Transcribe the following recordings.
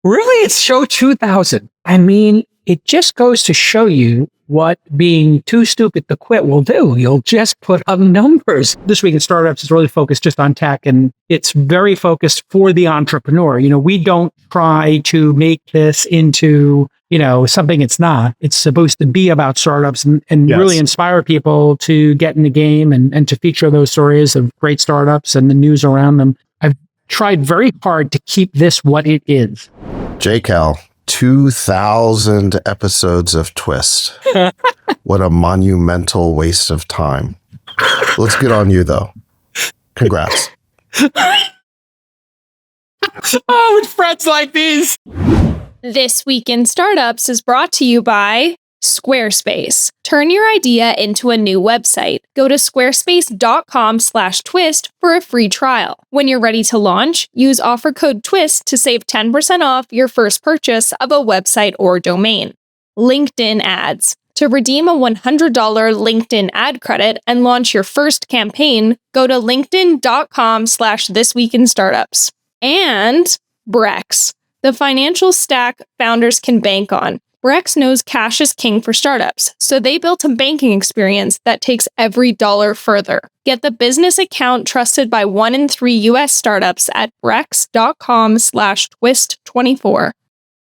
Really, it's show 2000. I mean, it just goes to show you what being too stupid to quit will do. You'll just put up numbers. This Week in Startups is really focused just on tech, and it's very focused for the entrepreneur. We don't try to make this into, something it's not. It's supposed to be about startups and Yes. really inspire people to get in the game and to feature those stories of great startups and the news around them. I've tried very hard to keep this what it is. JCal, 2000 episodes of Twist. What a monumental waste of time. Looks good on you, though. Congrats. Oh, with friends like these. This Week in Startups is brought to you by Squarespace. Turn your idea into a new website. Go to squarespace.com/twist for a free trial. When you're ready to launch, use offer code TWIST to save 10% off your first purchase of a website or domain. LinkedIn ads. To redeem a $100 LinkedIn ad credit and launch your first campaign, go to linkedin.com/thisweekinstartups. And Brex, the financial stack founders can bank on. Brex knows cash is king for startups, so they built a banking experience that takes every dollar further. Get the business account trusted by 1 in 3 U.S. startups at brex.com/twist24.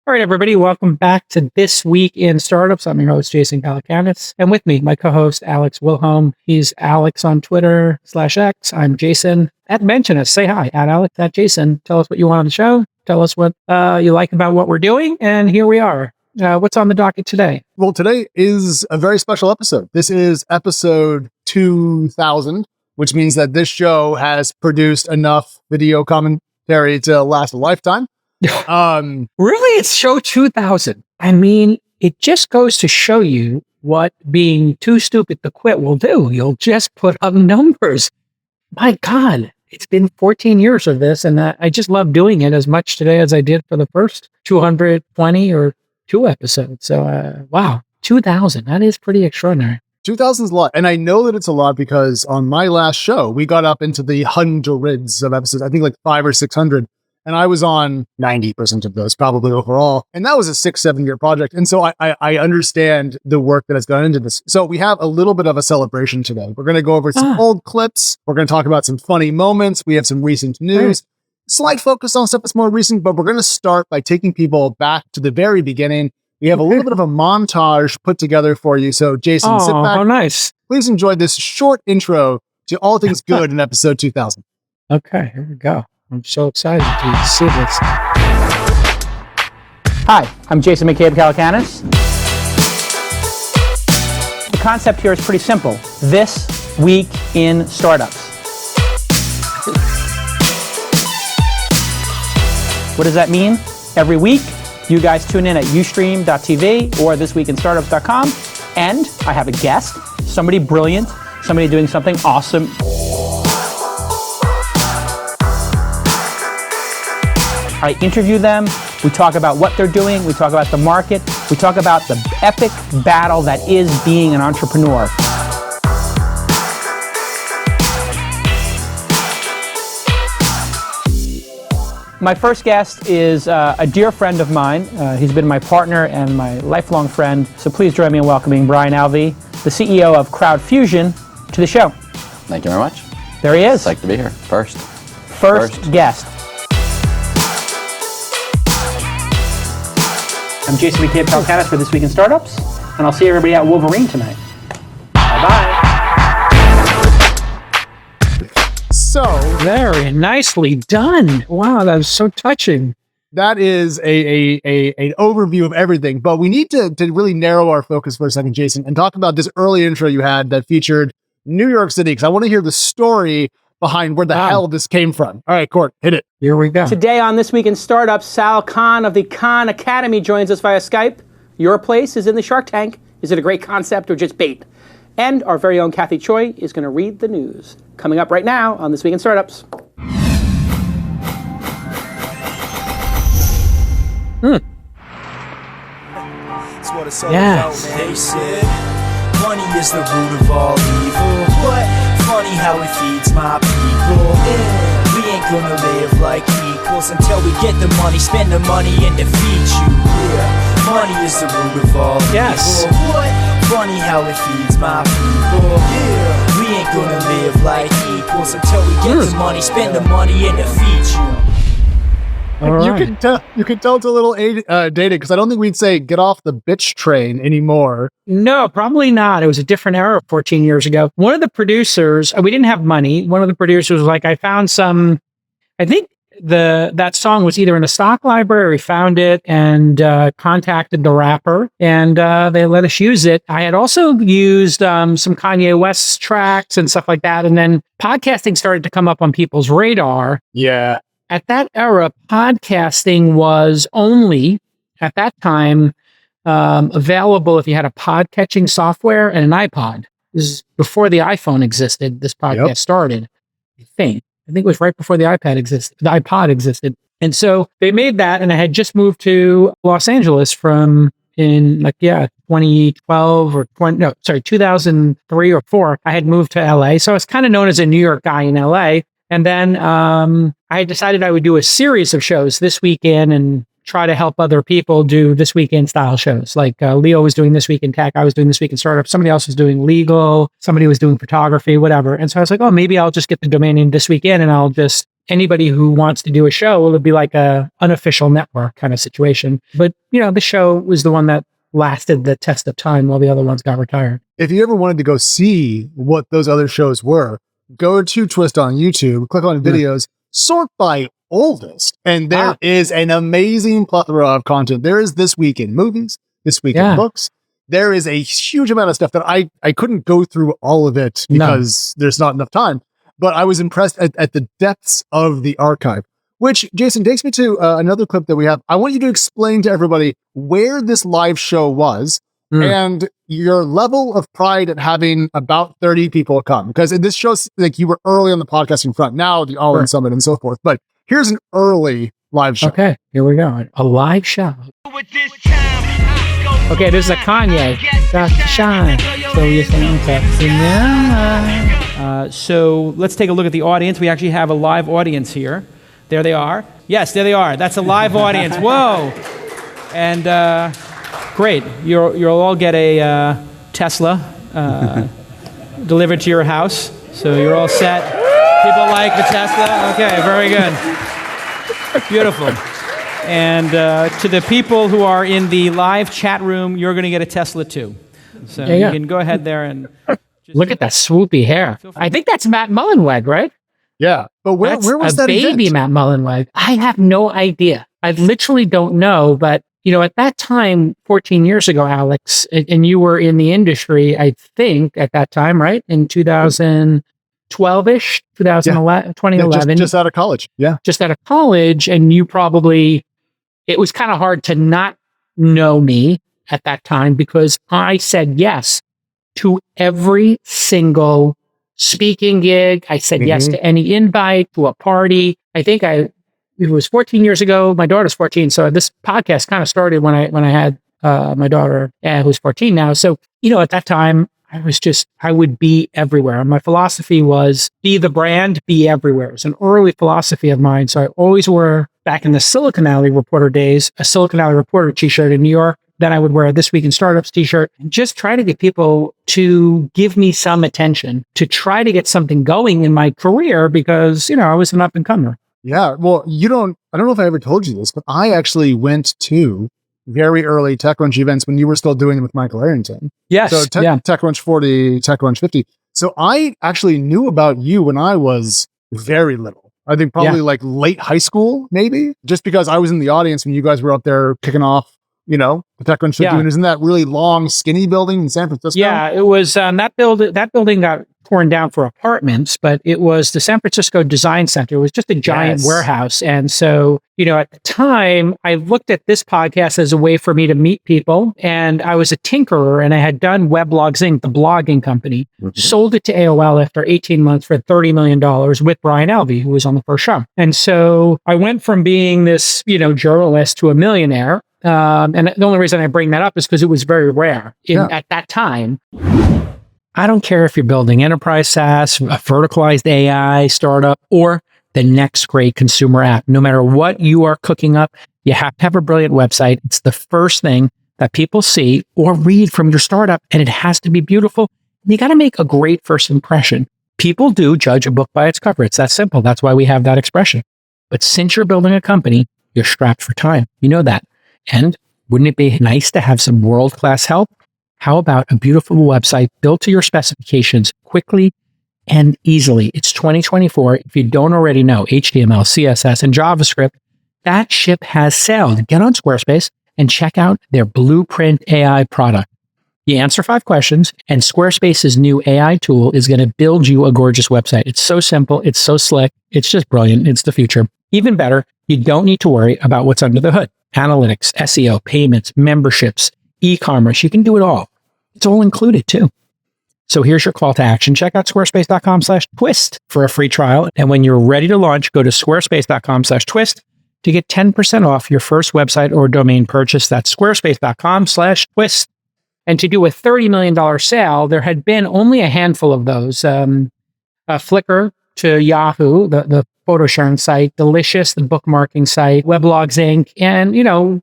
All right, everybody, welcome back to This Week in Startups. I'm your host, Jason Calacanis, and with me, my co-host, Alex Wilhelm. He's Alex on Twitter /X. I'm Jason. Mention us. Say hi, @Alex, @Jason. Tell us what you want on the show. Tell us what you like about what we're doing, and here we are. What's on the docket today? Well, today is a very special episode. This is episode 2000, which means that this show has produced enough video commentary to last a lifetime. Really, it's show 2000. I mean, it just goes to show you what being too stupid to quit will do. You'll just put up numbers. My God, it's been 14 years of this, and I just love doing it as much today as I did for the first 220 or 2 episodes. So, wow, 2000. That is pretty extraordinary. 2000 is a lot. And I know that it's a lot because on my last show, we got up into the hundreds of episodes, I think like 500 or 600. And I was on 90% of those, probably overall. And that was a 6-7 year project. And so I understand the work that has gone into this. So we have a little bit of a celebration today. We're going to go over some old clips. We're going to talk about some funny moments. We have some recent news. Slight focus on stuff that's more recent, but we're going to start by taking people back to the very beginning. We have a little bit of a montage put together for you. So Jason, sit back. Oh, nice. Please enjoy this short intro to all things good in episode 2000. Okay, here we go. I'm so excited to see this. Hi, I'm Jason McCabe Calacanis. The concept here is pretty simple. This Week in Startups. What does that mean? Every week, you guys tune in at ustream.tv or thisweekinstartups.com, and I have a guest, somebody brilliant, somebody doing something awesome. I interview them, we talk about what they're doing, we talk about the market, we talk about the epic battle that is being an entrepreneur. My first guest is a dear friend of mine. He's been my partner and my lifelong friend. So please join me in welcoming Brian Alvey, the CEO of CrowdFusion, to the show. Thank you very much. There he is. Psyched to be here. First Guest. I'm Jason McCabe Calacanis for This Week in Startups, and I'll see everybody at Wolverine tonight. Bye-bye. So Very nicely done. Wow, that was so touching. that is an overview of everything, but we need to really narrow our focus for a second, Jason, and talk about this early intro you had that featured New York City, because I want to hear the story behind where the hell this came from. All right, Court, hit it. Here we go. Today on This Week in Startups, Sal Khan of the Khan Academy joins us via Skype. Your place is in the Shark Tank. Is it a great concept or just bait? And our very own Kathy Choi is going to read the news. Coming up right now on This Week in Startups. That's what it's all Yes. about, man. They said money is the root of all evil. What? Funny how it feeds my people. Yeah. We ain't gonna live like equals until we get the money, spend the money, and defeat you. Yeah, money is the root of all Yes. evil. What? Funny how it feeds my people. Yeah, we ain't gonna live like equals until we get the money, spend the money, and defeat you. All You right. can tell it's a little dated because I don't think we'd say get off the bitch train anymore. No, probably not. It was a different era 14 years ago. One of the producers, we didn't have money. One of the producers was like, I found some, I think that song was either in a stock library, we found it and contacted the rapper and they let us use it. I had also used some Kanye West tracks and stuff like that. And then podcasting started to come up on people's radar. Yeah. At that era, podcasting was only, at that time, available if you had a pod-catching software and an iPod. This is before the iPhone existed. This podcast started, I think. It was right before the iPod existed. And so they made that, and I had just moved to Los Angeles from 2012 or 2003 or 4. I had moved to LA. So I was kind of known as a New York guy in LA. And then I decided I would do a series of shows this weekend and try to help other people do this weekend style shows. Like Leo was doing This Week in Tech. I was doing This Week in Startup. Somebody else was doing legal. Somebody was doing photography, whatever. And so I was like, oh, maybe I'll just get the domain name This Weekend and I'll just, anybody who wants to do a show, it'll be like a unofficial network kind of situation. But, the show was the one that lasted the test of time while the other ones got retired. If you ever wanted to go see what those other shows were, go to Twist on YouTube, click on videos, sort by oldest, and there is an amazing plethora of content. There is This Week in Movies, This Week in Books. There is a huge amount of stuff that I couldn't go through all of it because there's not enough time, but I was impressed at the depths of the archive, which, Jason, takes me to another clip that we have. I want you to explain to everybody where this live show was, and your level of pride at having about 30 people come. Because this shows like you were early on the podcasting front, now the All In Summit and so forth. But here's an early live show. Okay, here we go. A live show. Okay, this is a Kanye. Got to shine. So you're saying So let's take a look at the audience. We actually have a live audience here. There they are. Yes, there they are. That's a live audience. Whoa. And great. You'll all get a Tesla delivered to your house. So you're all set. People like the Tesla? Okay, very good. Beautiful. And to the people who are in the live chat room, you're going to get a Tesla too. So you can go ahead there and... Look at that swoopy hair. I think that's Matt Mullenweg, right? Yeah. But where was that baby event? Matt Mullenweg? I have no idea. I literally don't know. But, at that time, 14 years ago, Alex, and you were in the industry, I think, at that time, right? In 2012-ish, 2011. Just out of college. Yeah. Just out of college. And you probably, it was kind of hard to not know me at that time because I said yes to every single speaking gig. I said yes to any invite to a party. I think it was 14 years ago. My daughter's 14. So this podcast kind of started when I had my daughter, who's 14 now. So, at that time, I would be everywhere. My philosophy was be the brand, be everywhere. It's an early philosophy of mine. So I always wore, back in the Silicon Valley Reporter days, a Silicon Valley Reporter t-shirt in New York. Then I would wear a This Week in Startups t-shirt and just try to get people to give me some attention, to try to get something going in my career because, I was an up-and-comer. Yeah. Well, I don't know if I ever told you this, but I actually went to very early TechCrunch events when you were still doing them with Michael Arrington. Yes. So TechCrunch 40, TechCrunch 50. So I actually knew about you when I was very little. I think probably like late high school, maybe, just because I was in the audience when you guys were up there kicking off, the TechCrunch 50. And isn't that really long, skinny building in San Francisco? Yeah, it was that building got torn down for apartments, but it was the San Francisco Design Center. It was just a giant warehouse. And so, at the time, I looked at this podcast as a way for me to meet people. And I was a tinkerer and I had done Weblogs Inc., the blogging company, sold it to AOL after 18 months for $30 million with Brian Alvey, who was on the first show. And so I went from being this, journalist to a millionaire. And the only reason I bring that up is because it was very rare at that time. I don't care if you're building enterprise SaaS, a verticalized AI startup, or the next great consumer app. No matter what you are cooking up, you have to have a brilliant website. It's the first thing that people see or read from your startup, and it has to be beautiful. You got to make a great first impression. People do judge a book by its cover. It's that simple. That's why we have that expression. But since you're building a company, you're strapped for time. You know that. And wouldn't it be nice to have some world-class help? How about a beautiful website built to your specifications quickly and easily? It's 2024. If you don't already know HTML, CSS, and JavaScript, that ship has sailed. Get on Squarespace and check out their Blueprint AI product. You answer 5 questions, and Squarespace's new AI tool is going to build you a gorgeous website. It's so simple. It's so slick. It's just brilliant. It's the future. Even better, you don't need to worry about what's under the hood. Analytics, SEO, payments, memberships, e-commerce. You can do it all. It's all included too. So here's your call to action. Check out squarespace.com/twist for a free trial. And when you're ready to launch, go to squarespace.com/twist to get 10% off your first website or domain purchase. That's squarespace.com/twist. And to do a $30 million sale, there had been only a handful of those. Flickr to Yahoo, the photo sharing site, Delicious, the bookmarking site, Weblogs Inc. And,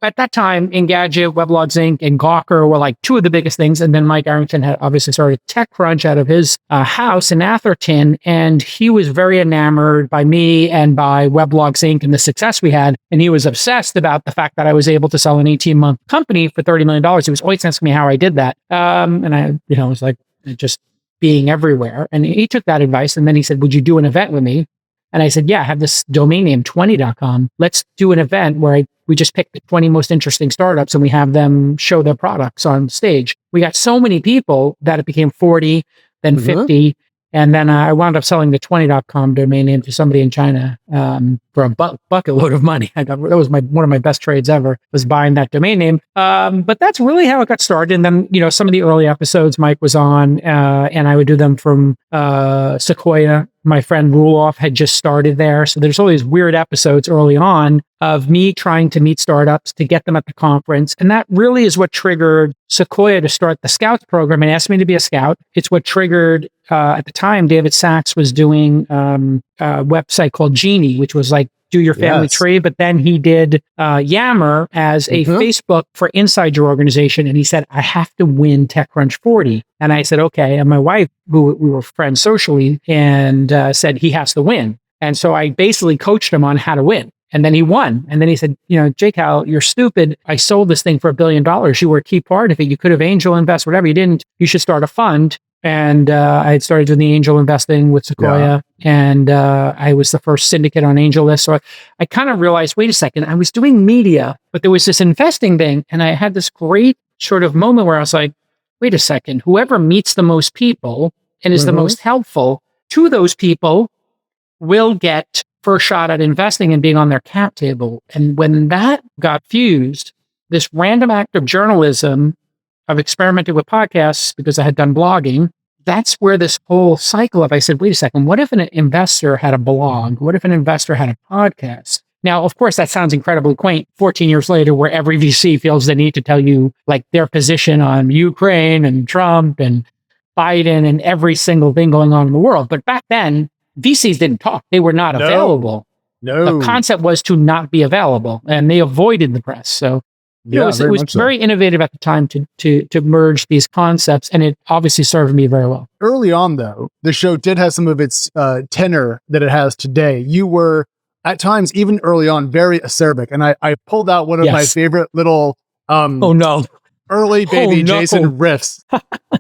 at that time, Engadget, Weblogs Inc., and Gawker were like 2 of the biggest things. And then Mike Arrington had obviously started TechCrunch out of his house in Atherton. And he was very enamored by me and by Weblogs Inc. and the success we had. And he was obsessed about the fact that I was able to sell an 18-month company for $30 million. He was always asking me how I did that. And I, was like, just being everywhere. And he took that advice. And then he said, would you do an event with me? And I said, yeah, I have this domain name, 20.com. Let's do an event where we just pick the 20 most interesting startups and we have them show their products on stage. We got so many people that it became 40, then 50. And then I wound up selling the 20.com domain name to somebody in China for a bucket load of money. That was one of my best trades ever, was buying that domain name. But that's really how it got started. And then, some of the early episodes Mike was on, and I would do them from Sequoia. My friend Ruloff had just started there. So there's all these weird episodes early on of me trying to meet startups to get them at the conference. And that really is what triggered Sequoia to start the Scouts program and asked me to be a scout. It's what triggered, at the time, David Sachs was doing a website called Genie, which was like, do your family tree. But then he did Yammer as a Facebook for inside your organization. And he said, I have to win TechCrunch 40. And I said, okay. And my wife, who we were friends socially, and said he has to win. And so I basically coached him on how to win. And then he won. And then he said, Jake, Hal, you're stupid. I sold this thing for $1 billion. You were a key part of it. You could have angel invest, whatever. You didn't. You should start a fund. And I had started doing the angel investing with Sequoia. And I was the first syndicate on AngelList. So I kind of realized, wait a second, I was doing media, but there was this investing thing. And I had this great sort of moment where I was like, wait a second, whoever meets the most people and is the most helpful to those people will get first shot at investing and being on their cap table. And when that got fused, this random act of journalism, I've experimented with podcasts because I had done blogging. That's where this whole cycle of, I said, wait a second, what if an investor had a blog? What if an investor had a podcast? Now, of course, that sounds incredibly quaint 14 years later, where every VC feels the need to tell you like their position on Ukraine and Trump and Biden and every single thing going on in the world. But back then, VCs didn't talk. They were not available. No. The concept was to not be available, and they avoided the press. So it was very innovative at the time to merge these concepts, and it obviously served me very well. Early on, though, the show did have some of its tenor that it has today. You were, at times, even early on, very acerbic, and I pulled out one of my favorite little early baby Jason riffs.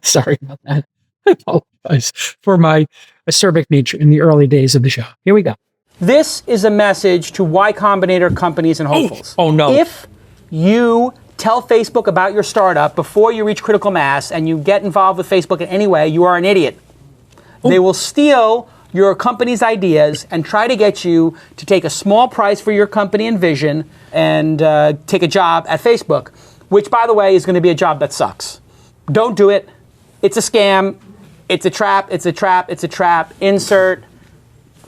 Sorry about that. I apologize for my acerbic nature in the early days of the show. Here we go. This is a message to Y Combinator companies and hopefuls. Oh no. If you tell Facebook about your startup before you reach critical mass and you get involved with Facebook in any way, you are an idiot. They will steal your company's ideas and try to get you to take a small price for your company and vision and take a job at Facebook, which, by the way, is going to be a job that sucks. Don't do it. It's a scam. It's a trap. It's a trap. It's a trap. Insert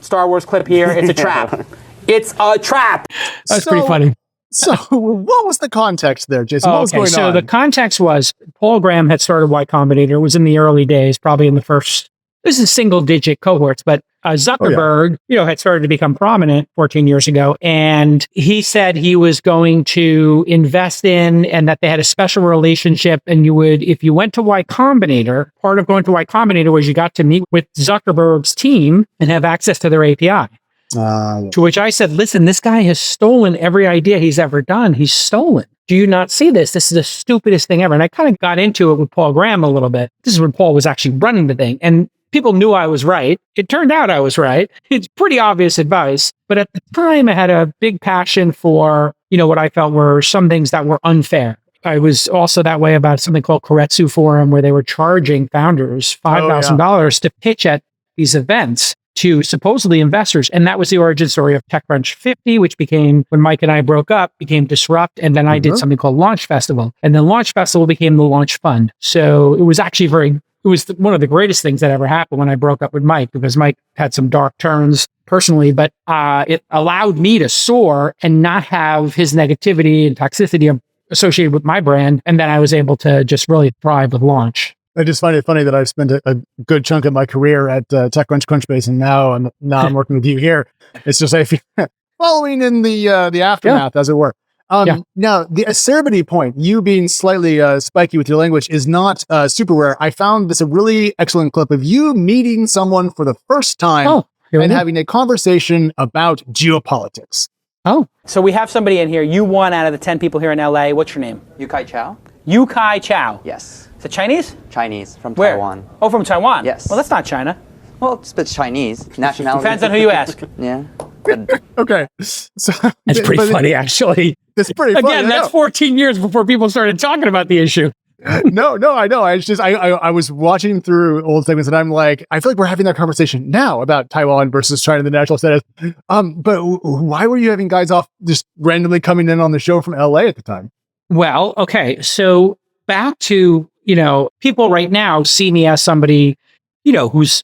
Star Wars clip here. It's a trap. It's a trap. That's pretty funny. So what was the context there, Jason? What was going on? So the context was Paul Graham had started Y Combinator. It was in the early days, probably in the first, this is single digit cohorts, but Zuckerberg, had started to become prominent 14 years ago. And he said he was going to invest in, and that they had a special relationship. And if you went to Y Combinator, part of going to Y Combinator was you got to meet with Zuckerberg's team and have access to their API. To which I said, listen, this guy has stolen every idea he's ever done. He's stolen. Do you not see this? This is the stupidest thing ever. And I kind of got into it with Paul Graham a little bit. This is when Paul was actually running the thing. And people knew I was right. It turned out I was right. It's pretty obvious advice. But at the time, I had a big passion for, what I felt were some things that were unfair. I was also that way about something called Keiretsu Forum, where they were charging founders $5,000 to pitch at these events to supposedly investors. And that was the origin story of TechCrunch 50, which became, when Mike and I broke up, became Disrupt. And then I did something called Launch Festival. And then Launch Festival became the Launch Fund. So it was actually one of the greatest things that ever happened when I broke up with Mike, because Mike had some dark turns personally, but it allowed me to soar and not have his negativity and toxicity associated with my brand. And then I was able to just really thrive with Launch. I just find it funny that I've spent a good chunk of my career at TechCrunch, Crunchbase, and now I'm working with you here. It's just following in the aftermath, as it were. Now, the acerbity point, you being slightly spiky with your language, is not super rare. I found this a really excellent clip of you meeting someone for the first time and having a conversation about geopolitics. Oh. So we have somebody in here. You one out of the 10 people here in LA. What's your name? Yukai Chow? Yukai Chow. Yes. Is it Chinese? Chinese, from Where? Taiwan. Oh, from Taiwan? Yes. Well, that's not China. Well, it's Chinese. Nationality. Depends on who you ask. Yeah. Okay. So, that's pretty funny, actually. It's pretty funny. Again, that's 14 years before people started talking about the issue. No, I know. I was watching through old segments and I'm like, I feel like we're having that conversation now about Taiwan versus China, the national status. But why were you having guys off just randomly coming in on the show from LA at the time? Well, okay. So back to, people right now see me as somebody, who's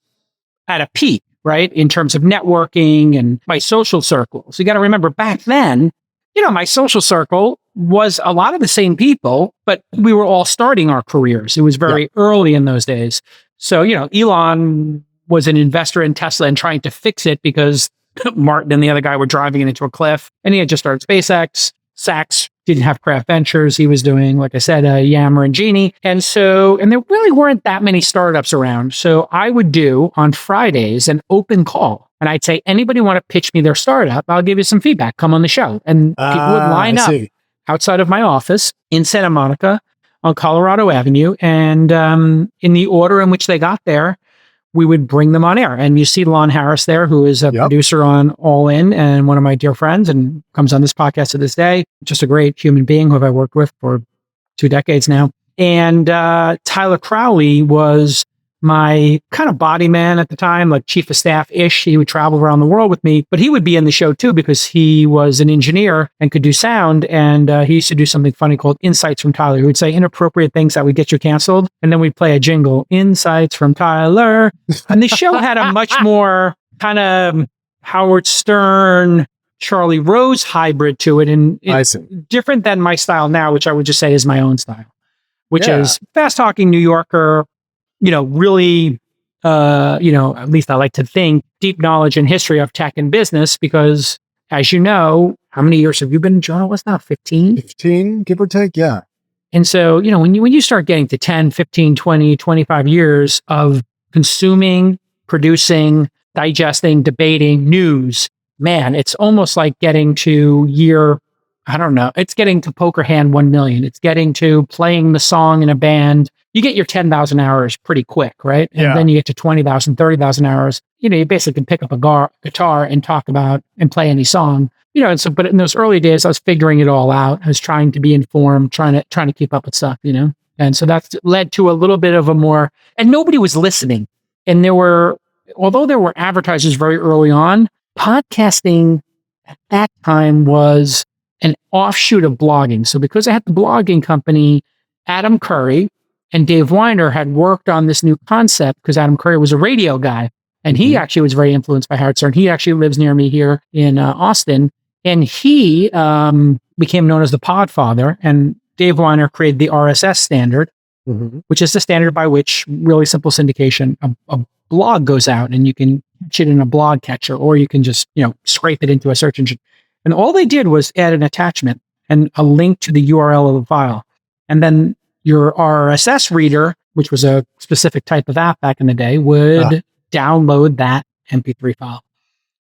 at a peak, right? In terms of networking and my social circles. You got to remember back then, my social circle was a lot of the same people, but we were all starting our careers. It was very early in those days. So, Elon was an investor in Tesla and trying to fix it because Martin and the other guy were driving it into a cliff, and he had just started SpaceX. Sachs didn't have Craft Ventures. He was doing, like I said, Yammer and Genie. And there really weren't that many startups around. So I would do on Fridays an open call. And I'd say, anybody want to pitch me their startup? I'll give you some feedback. Come on the show. And people would line up outside of my office in Santa Monica on Colorado Avenue. And in the order in which they got there, we would bring them on air. And you see Lon Harris there, who is a producer on All In and one of my dear friends and comes on this podcast to this day. Just a great human being who I've worked with for 2 decades now. And Tyler Crowley was my kind of body man at the time, like chief of staff-ish. He would travel around the world with me, but he would be in the show too because he was an engineer and could do sound. And he used to do something funny called Insights from Tyler. He would say inappropriate things that would get you canceled. And then we'd play a jingle, Insights from Tyler. And the show had a much more kind of Howard Stern, Charlie Rose hybrid to it. And it's different than my style now, which I would just say is my own style, which is fast-talking New Yorker, really, at least I like to think, deep knowledge and history of tech and business, because as you know, how many years have you been a journalist now? 15? 15, give or take, yeah. And so, when you start getting to 10, 15, 20, 25 years of consuming, producing, digesting, debating news, man, it's almost like getting to it's getting to poker hand 1 million. It's getting to playing the song in a band. You get your 10,000 hours pretty quick, right? And then you get to 20,000, 30,000 hours. You basically can pick up a guitar and talk about and play any song. But in those early days, I was figuring it all out. I was trying to be informed, trying to keep up with stuff, And so that's led to a little bit of and nobody was listening. And although there were advertisers very early on, podcasting at that time was an offshoot of blogging. So because I had the blogging company, Adam Curry and Dave Weiner had worked on this new concept because Adam Curry was a radio guy. And he actually was very influenced by Howard Stern. He actually lives near me here in Austin. And he became known as the Podfather. And Dave Weiner created the RSS standard, which is the standard by which, really simple syndication, a blog goes out and you can catch it in a blog catcher, or you can just, scrape it into a search engine. And all they did was add an attachment and a link to the URL of the file. And then your RSS reader, which was a specific type of app back in the day, would download that MP3 file.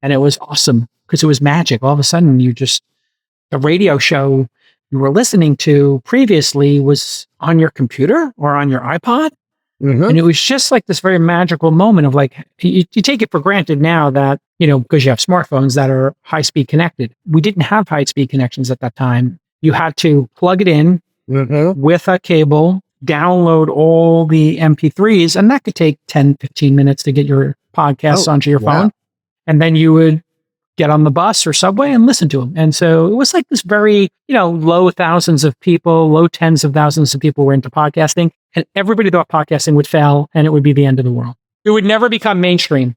And it was awesome because it was magic. All of a sudden, the radio show you were listening to previously was on your computer or on your iPod. Mm-hmm. And it was just like this very magical moment of like, you take it for granted now that, because you have smartphones that are high speed connected. We didn't have high speed connections at that time. You had to plug it in with a cable, download all the MP3s, and that could take 10, 15 minutes to get your podcasts onto your phone. And then you would get on the bus or subway and listen to them. And so it was like this very, low thousands of people, low tens of thousands of people were into podcasting, and everybody thought podcasting would fail and it would be the end of the world. It would never become mainstream.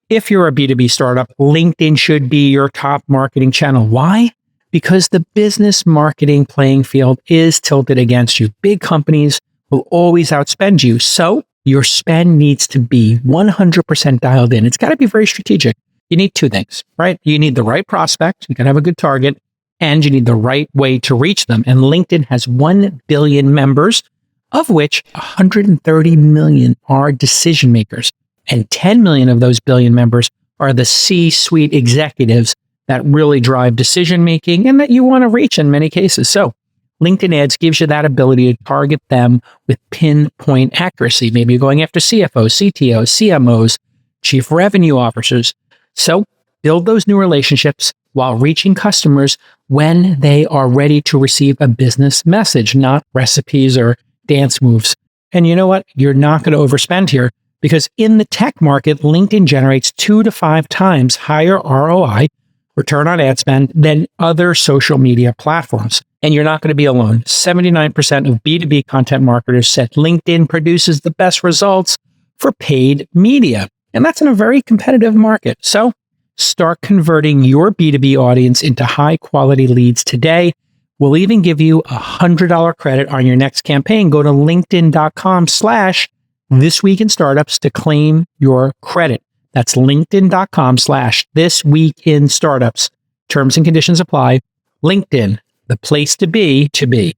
If you're a B2B startup, LinkedIn should be your top marketing channel. Why? Because the business marketing playing field is tilted against you. Big companies will always outspend you. So your spend needs to be 100% dialed in. It's got to be very strategic. You need two things, right? You need the right prospect. You can have a good target, and you need the right way to reach them. And LinkedIn has 1 billion members, of which 130 million are decision makers. And 10 million of those billion members are the C-suite executives that really drive decision making and that you want to reach in many cases. So LinkedIn ads gives you that ability to target them with pinpoint accuracy. Maybe you're going after CFOs, CTOs, CMOs, chief revenue officers. So build those new relationships while reaching customers when they are ready to receive a business message, not recipes or dance moves. And you know what? You're not going to overspend here, because in the tech market, LinkedIn generates 2 to 5 times higher ROI, return on ad spend, than other social media platforms. And you're not going to be alone. 79% of B2B content marketers said LinkedIn produces the best results for paid media. And that's in a very competitive market. So start converting your B2B audience into high quality leads today. We'll even give you a $100 credit on your next campaign. Go to linkedin.com/thisweekinstartups to claim your credit. That's linkedin.com/thisweekinstartups. Terms and conditions apply. LinkedIn, the place to be to be.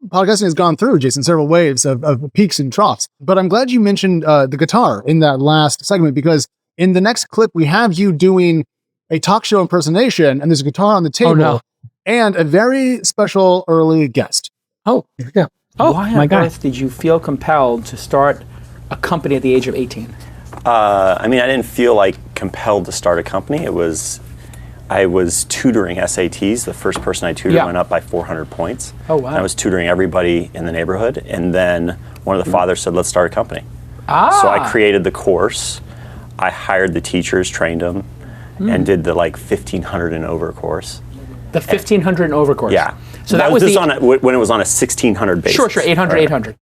Podcasting has gone through, Jason, several waves of peaks and troughs. But I'm glad you mentioned the guitar in that last segment, because in the next clip, we have you doing a talk show impersonation, and there's a guitar on the table and a very special early guest. Oh, here we go. Oh, Why my on God. earth did you feel compelled to start a company at the age of 18? I didn't feel like compelled to start a company. I was tutoring SATs. The first person I tutored went up by 400 points. Oh, wow. And I was tutoring everybody in the neighborhood. And then one of the fathers said, let's start a company. So I created the course. I hired the teachers, trained them, and did the 1,500 and over course. The 1,500 and over course. Yeah. So that was when it was on a 1,600 basis. Sure, 800, 800.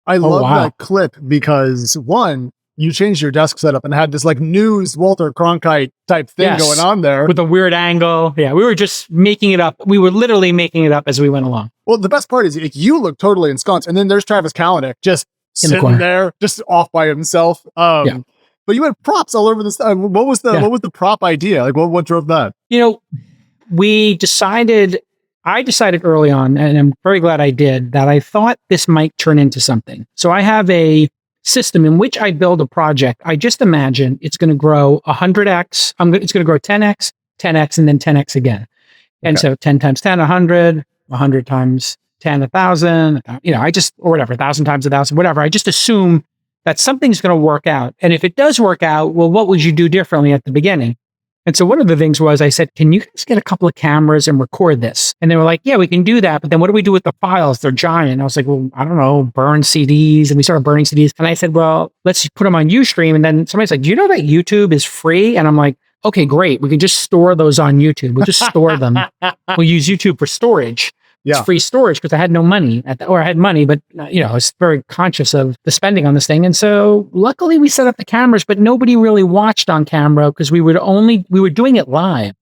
I love that clip because, one, you changed your desk setup and had this news Walter Cronkite type thing going on there. With a weird angle. Yeah, we were just making it up. We were literally making it up as we went along. Well, the best part is you look totally ensconced, and then there's Travis Kalanick just sitting there, just off by himself. But you had props all over this. What was the prop idea? What drove that? I decided early on, and I'm very glad I did, that I thought this might turn into something. So I have a system in which I build a project. I just imagine it's going to grow 100x. It's going to grow 10x, 10x, and then 10x again. And so 10 times 10, 100, 100 times 10, 1,000, or whatever, 1,000 times 1,000, whatever. I just assume that something's going to work out. And if it does work out, well, what would you do differently at the beginning? And so one of the things was I said, can you guys get a couple of cameras and record this? And they were like, yeah, we can do that. But then what do we do with the files? They're giant. I was like, well, I don't know, burn CDs. And we started burning CDs. And I said, well, let's put them on Ustream. And then somebody's like, do you know that YouTube is free? And I'm like, okay, great. We can just store those on YouTube. We'll just store them. We'll use YouTube for storage. It's free storage because I had no money or I had money, but I was very conscious of the spending on this thing. And so luckily we set up the cameras, but nobody really watched on camera because we were doing it live.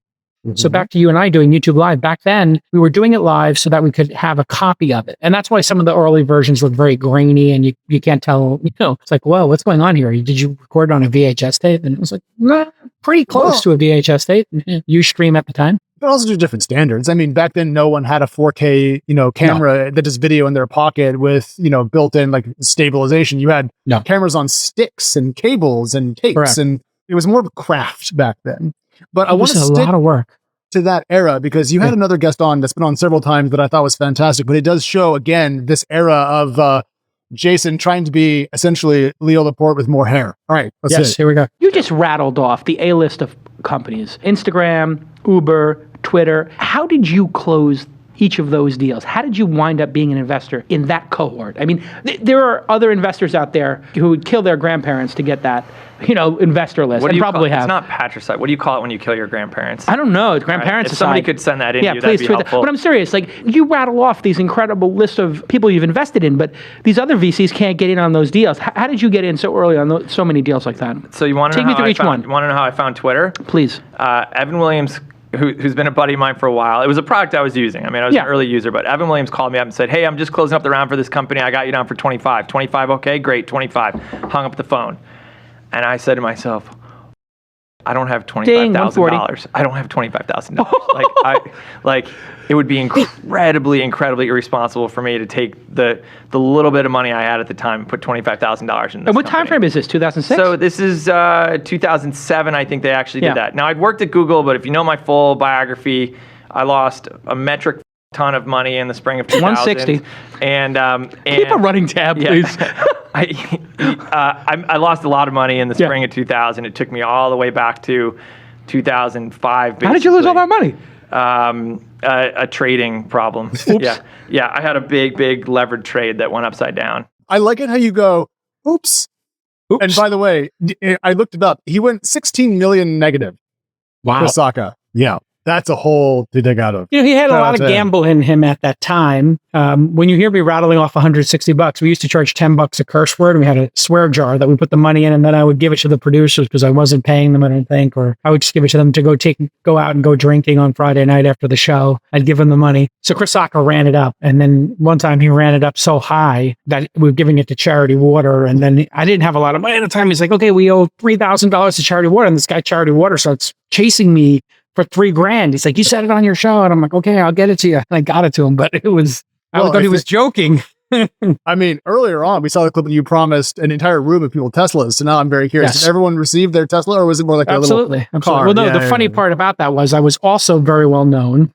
So back to you and I doing YouTube Live. Back then, we were doing it live so that we could have a copy of it. And that's why some of the early versions look very grainy and you can't tell, it's like, whoa, what's going on here? Did you record on a VHS tape? And it was like, nah, pretty close to a VHS tape. Ustream at the time. But also just different standards. I mean, back then, no one had a 4K, camera that does video in their pocket with, built-in like stabilization. You had cameras on sticks and cables and tapes, Correct. and it was more of a craft back then. But I want to a stick lot of work to that era because you had another guest on that's been on several times that I thought was fantastic. But it does show again this era of Jason trying to be essentially Leo Laporte with more hair. All right, let's see. Here we go. You just rattled off the A-list of companies: Instagram, Uber, Twitter. How did you close each of those deals? How did you wind up being an investor in that cohort? I mean, there are other investors out there who would kill their grandparents to get that, investor list. What do you probably call it? have. It's not patricide. What do you call it when you kill your grandparents? I don't know. It's grandparents. If somebody could send that in, yeah, you, please that'd be tweet that. helpful. But I'm serious. Like, you rattle off these incredible lists of people you've invested in, but these other VCs can't get in on those deals. How did you get in so early on so many deals like that? So you want to Take me through each one. You want to know how I found Twitter? Please. Evan Williams, who's been a buddy of mine for a while. It was a product I was using. I mean, I was an early user, but Evan Williams called me up and said, hey, I'm just closing up the round for this company. I got you down for 25. 25, okay, great, 25. Hung up the phone. And I said to myself, I don't have $25,000. I don't have $25,000. It would be incredibly irresponsible for me to take the little bit of money I had at the time and put $25,000 in this And what time frame is this? 2006? So this is 2007. I think they actually did that. Now, I'd worked at Google, but if you know my full biography, I lost a metric ton of money in the spring of 2000. 160. And keep a running tab, please. I lost a lot of money in the spring of 2000. It took me all the way back to 2005. Basically. How did you lose all that money? A trading problem. Oops. Yeah. I had a big levered trade that went upside down. I like it how you go, oops. And by the way, I looked it up. He went 16 million negative. Wow. Osaka. Yeah. That's a hole to dig out of. He had a lot of gamble in him at that time. When you hear me rattling off $160, we used to charge $10 a curse word. And we had a swear jar that we put the money in, and then I would give it to the producers because I wasn't paying them, I don't think, or I would just give it to them to go out and go drinking on Friday night after the show. I'd give them the money. So Chris Sacca ran it up, and then one time he ran it up so high that we were giving it to Charity Water, and then I didn't have a lot of money at the time. He's like, okay, we owe $3,000 to Charity Water, and this guy Charity Water starts chasing me for $3,000. He's like, you said it on your show. And I'm like, okay, I'll get it to you. And I got it to him, but I thought he was joking. I mean, earlier on, we saw the clip when you promised an entire room of people Teslas. So now I'm very curious. Yes. Did everyone receive their Tesla, or was it more like a little car? Well, no, the funny part about that was I was also very well known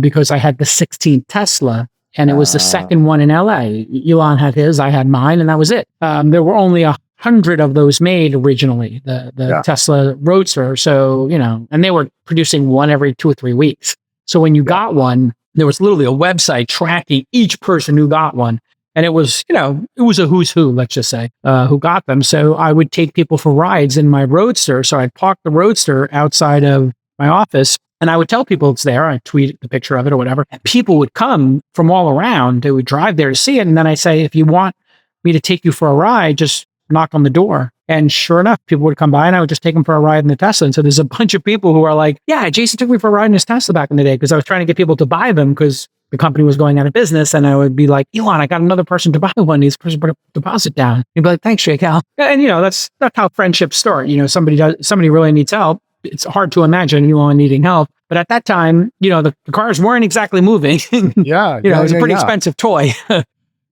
because I had the 16th Tesla, and it was the second one in LA. Elon had his, I had mine, and that was it. There were only 100 of those made originally, the Tesla Roadster. So, and they were producing one every 2 or 3 weeks. So when you got one, there was literally a website tracking each person who got one. And it was, it was a who's who, let's just say, who got them. So I would take people for rides in my Roadster. So I'd park the Roadster outside of my office, and I would tell people it's there. I'd tweet the picture of it or whatever. And people would come from all around. They would drive there to see it. And then I say, if you want me to take you for a ride, just knock on the door. And sure enough, people would come by, and I would just take them for a ride in the Tesla. And so there's a bunch of people who are like, yeah, Jason took me for a ride in his Tesla back in the day, because I was trying to get people to buy them because the company was going out of business. And I would be like, Elon, I got another person to buy one. He's person put a deposit down. He'd be like, thanks, Jake Al. And that's how friendships start. Somebody really needs help. It's hard to imagine Elon needing help. But at that time, the cars weren't exactly moving. It was a pretty expensive toy.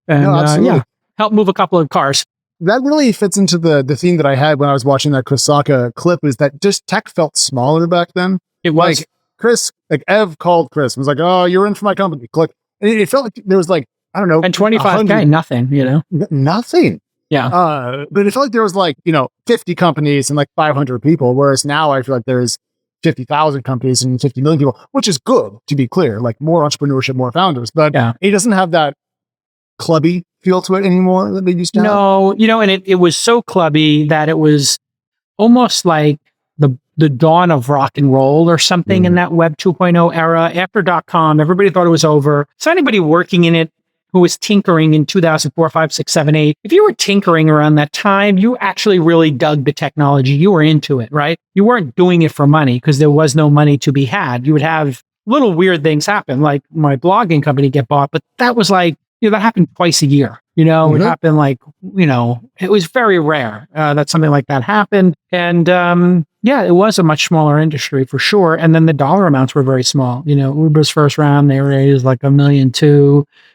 And help move a couple of cars. That really fits into the theme that I had when I was watching that Chris Sacca clip, is that just tech felt smaller back then. It was. Ev called Chris and was like, oh, you're in for my company. Click. And it felt like there was like, I don't know. And $25K, nothing, Nothing. Yeah. But it felt like there was 50 companies and 500 people, whereas now I feel like there's 50,000 companies and 50 million people, which is good, to be clear, more entrepreneurship, more founders. But it doesn't have that clubby feel to it anymore that they used to have. No, and it was so clubby that it was almost like the dawn of rock and roll or something in that Web 2.0 era. After .com, everybody thought it was over. So anybody working in it who was tinkering in 2004, 5, 6, 7, 8, if you were tinkering around that time, you actually really dug the technology. You were into it, right? You weren't doing it for money because there was no money to be had. You would have little weird things happen, like my blogging company get bought, but that was like, that happened twice a year. It happened like, it was very rare that something like that happened. And it was a much smaller industry for sure. And then the dollar amounts were very small. Uber's first round, they raised like $1.2 million.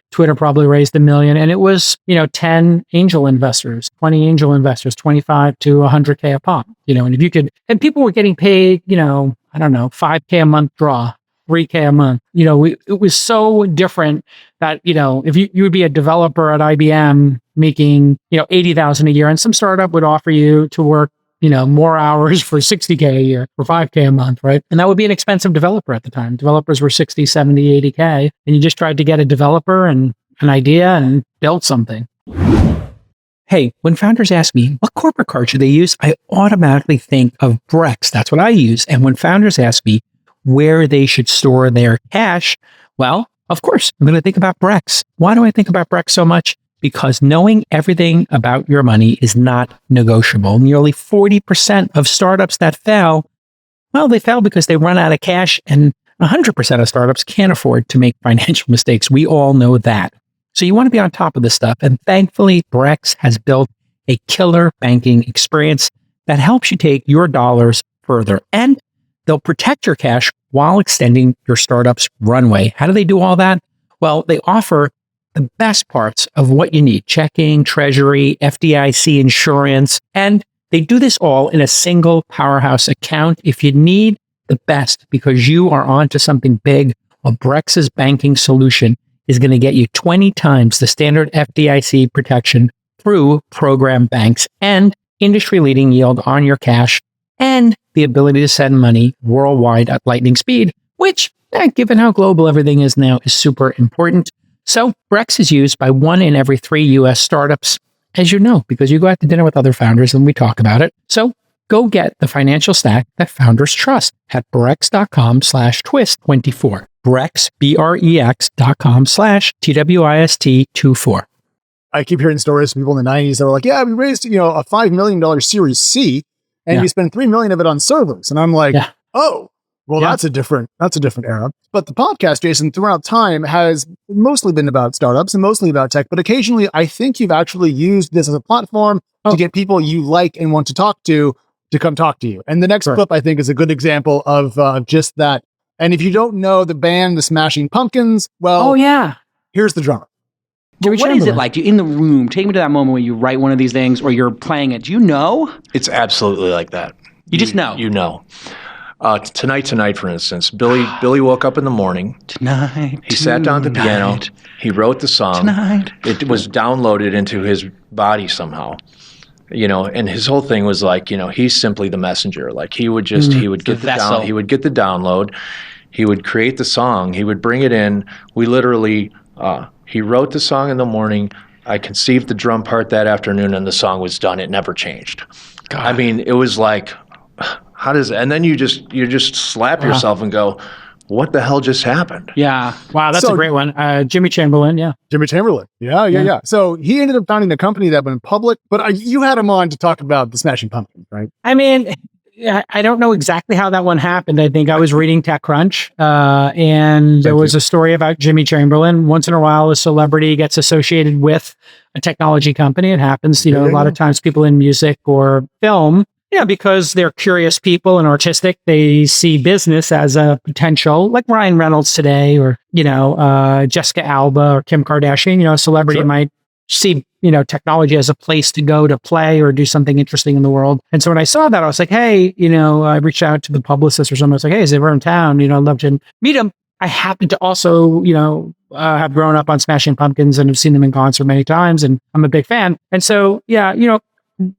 Twitter probably raised $1 million. And it was, 10 angel investors, 20 angel investors, 25 to 100K a pop. And if you could, and people were getting paid, I don't know, 5K a month draw. 3K a month. It was so different that, if you would be a developer at IBM making, 80,000 a year, and some startup would offer you to work, more hours for 60K a year or 5K a month, right? And that would be an expensive developer at the time. Developers were 60, 70, 80K. And you just tried to get a developer and an idea and build something. Hey, when founders ask me, what corporate card should they use? I automatically think of Brex. That's what I use. And when founders ask me, where they should store their cash, well, of course, I'm going to think about Brex. Why do I think about Brex so much? Because knowing everything about your money is not negotiable. Nearly 40% of startups that fail, well, they fail because they run out of cash, and 100% of startups can't afford to make financial mistakes. We all know that. So you want to be on top of this stuff. And thankfully, Brex has built a killer banking experience that helps you take your dollars further. And they'll protect your cash while extending your startup's runway. How do they do all that? Well, they offer the best parts of what you need: checking, treasury, FDIC insurance, and they do this all in a single powerhouse account. If you need the best because you are onto something big, well, Brex's banking solution is going to get you 20 times the standard FDIC protection through program banks and industry-leading yield on your cash, and the ability to send money worldwide at lightning speed, which, given how global everything is now, is super important. So Brex is used by 1 in every 3 US startups, as you know, because you go out to dinner with other founders and we talk about it. So go get the financial stack that founders trust at brex.com/twist24. Brex, BREX.com/TWIST24. I keep hearing stories from people in the 90s that were like, yeah, we raised, a $5 million Series C, and we spent $3 million of it on servers. And I'm like, oh, well, that's a different era. But the podcast, Jason, throughout time has mostly been about startups and mostly about tech. But occasionally, I think you've actually used this as a platform to get people you like and want to talk to come talk to you. And the next clip, I think, is a good example of just that. And if you don't know the band, the Smashing Pumpkins, well, here's the drummer. What is it like? Do you in the room? Take me to that moment when you write one of these things or you're playing it. Do you know? It's absolutely like that. You just know. You know. Tonight, for instance, Billy woke up in the morning. He sat down at the piano. He wrote the song. It was downloaded into his body somehow. And his whole thing was like, he's simply the messenger. Like he would get he would get the download. He would create the song. He would bring it in. We literally. He wrote the song in the morning. I conceived the drum part that afternoon, and the song was done. It never changed. God. I mean, it was like, how does? And then you just slap yourself and go, what the hell just happened? Yeah. Wow, that's a great one. Jimmy Chamberlain. Yeah. Jimmy Chamberlain. Yeah. So he ended up founding a company that went public, but you had him on to talk about the Smashing Pumpkins, right? I mean, I don't know exactly how that one happened. I think I was reading TechCrunch, and there was a story about Jimmy Chamberlain. Once in a while, a celebrity gets associated with a technology company. It happens, a lot of times people in music or film, because they're curious people and artistic, they see business as a potential, like Ryan Reynolds today, or, Jessica Alba or Kim Kardashian, a celebrity might see, technology as a place to go to play or do something interesting in the world. And so when I saw that, I was like, hey, I reached out to the publicist or something. I was like, hey, is he ever in town? I'd love to meet him. I happen to also, have grown up on Smashing Pumpkins and have seen them in concert many times, and I'm a big fan. And so,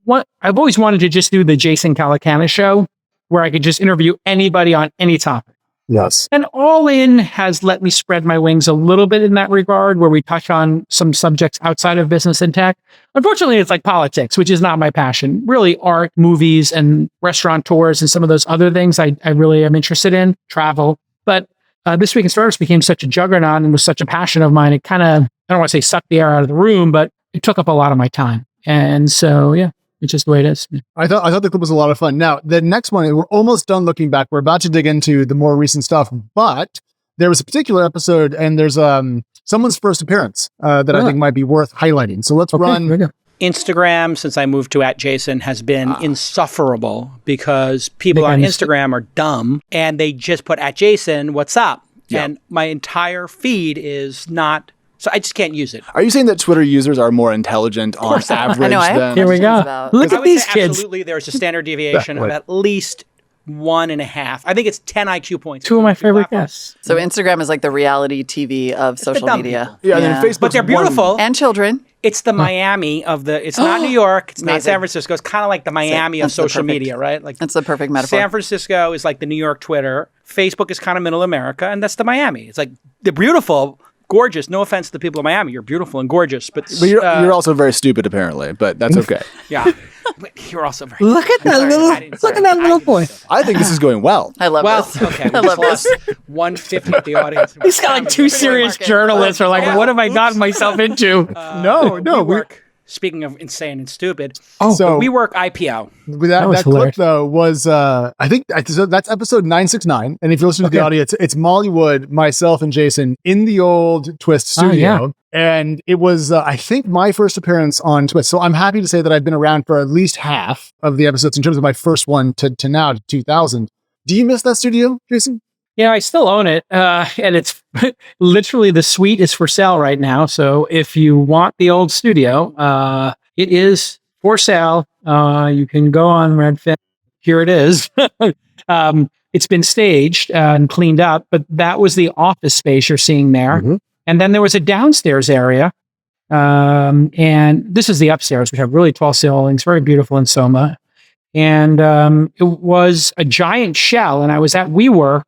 what I've always wanted to just do the Jason Calacanis show where I could just interview anybody on any topic. Yes. And All In has let me spread my wings a little bit in that regard, where we touch on some subjects outside of business and tech. Unfortunately, it's like politics, which is not my passion. Really, art, movies, and restaurant tours, and some of those other things I really am interested in, travel. But This Week in Startups became such a juggernaut and was such a passion of mine. It kind of I don't want to say suck the air out of the room, but it took up a lot of my time. And so, yeah, it's just the way it is. I thought the clip was a lot of fun. Now, the next one, we're almost done looking back. We're about to dig into the more recent stuff, but there was a particular episode, and there's someone's first appearance that I think might be worth highlighting. So let's run. Instagram, since I moved to @Jason, has been insufferable because people on Instagram are dumb and they just put @Jason, what's up? Yep. And my entire feed is not, so I just can't use it. Are you saying that Twitter users are more intelligent on average? I know, I have Here we go. Look at these kids. Absolutely, there's a standard deviation of at least 1.5. I think it's 10 IQ points. Two of my favorite guests. So Instagram is like the reality TV of social media. People. Yeah, and then Facebook. But they're beautiful. And children. It's the Miami of the, it's not New York, it's not San Francisco. It's kind of like the Miami of social media, right? Like that's the perfect metaphor. San Francisco is like the New York Twitter. Facebook is kind of middle America, and that's the Miami. It's like they're beautiful, gorgeous. No offense to the people of Miami. You're beautiful and gorgeous. But you're also very stupid, apparently, but that's okay. Yeah. But you're also very Look at that little boy. I think this is going well. I love this. Okay. I love this. 150 at the audience. He's got like two serious journalists are like, what have I gotten myself into? No. Speaking of insane and stupid, so we work IPO. That clip though was I think so that's episode 969, and if you listen to the audio, it's Molly Wood, myself, and Jason in the old Twist studio, and it was I think my first appearance on Twist. So I'm happy to say that I've been around for at least half of the episodes in terms of my first one to now to 2000. Do you miss that studio, Jason? Yeah, I still own it. And it's literally the suite is for sale right now. So if you want the old studio, it is for sale. You can go on Redfin. Here it is. It's been staged and cleaned up, but that was the office space you're seeing there. Mm-hmm. And then there was a downstairs area. And this is the upstairs, which have really tall ceilings, very beautiful in Soma. And it was a giant shell. And I was at WeWork.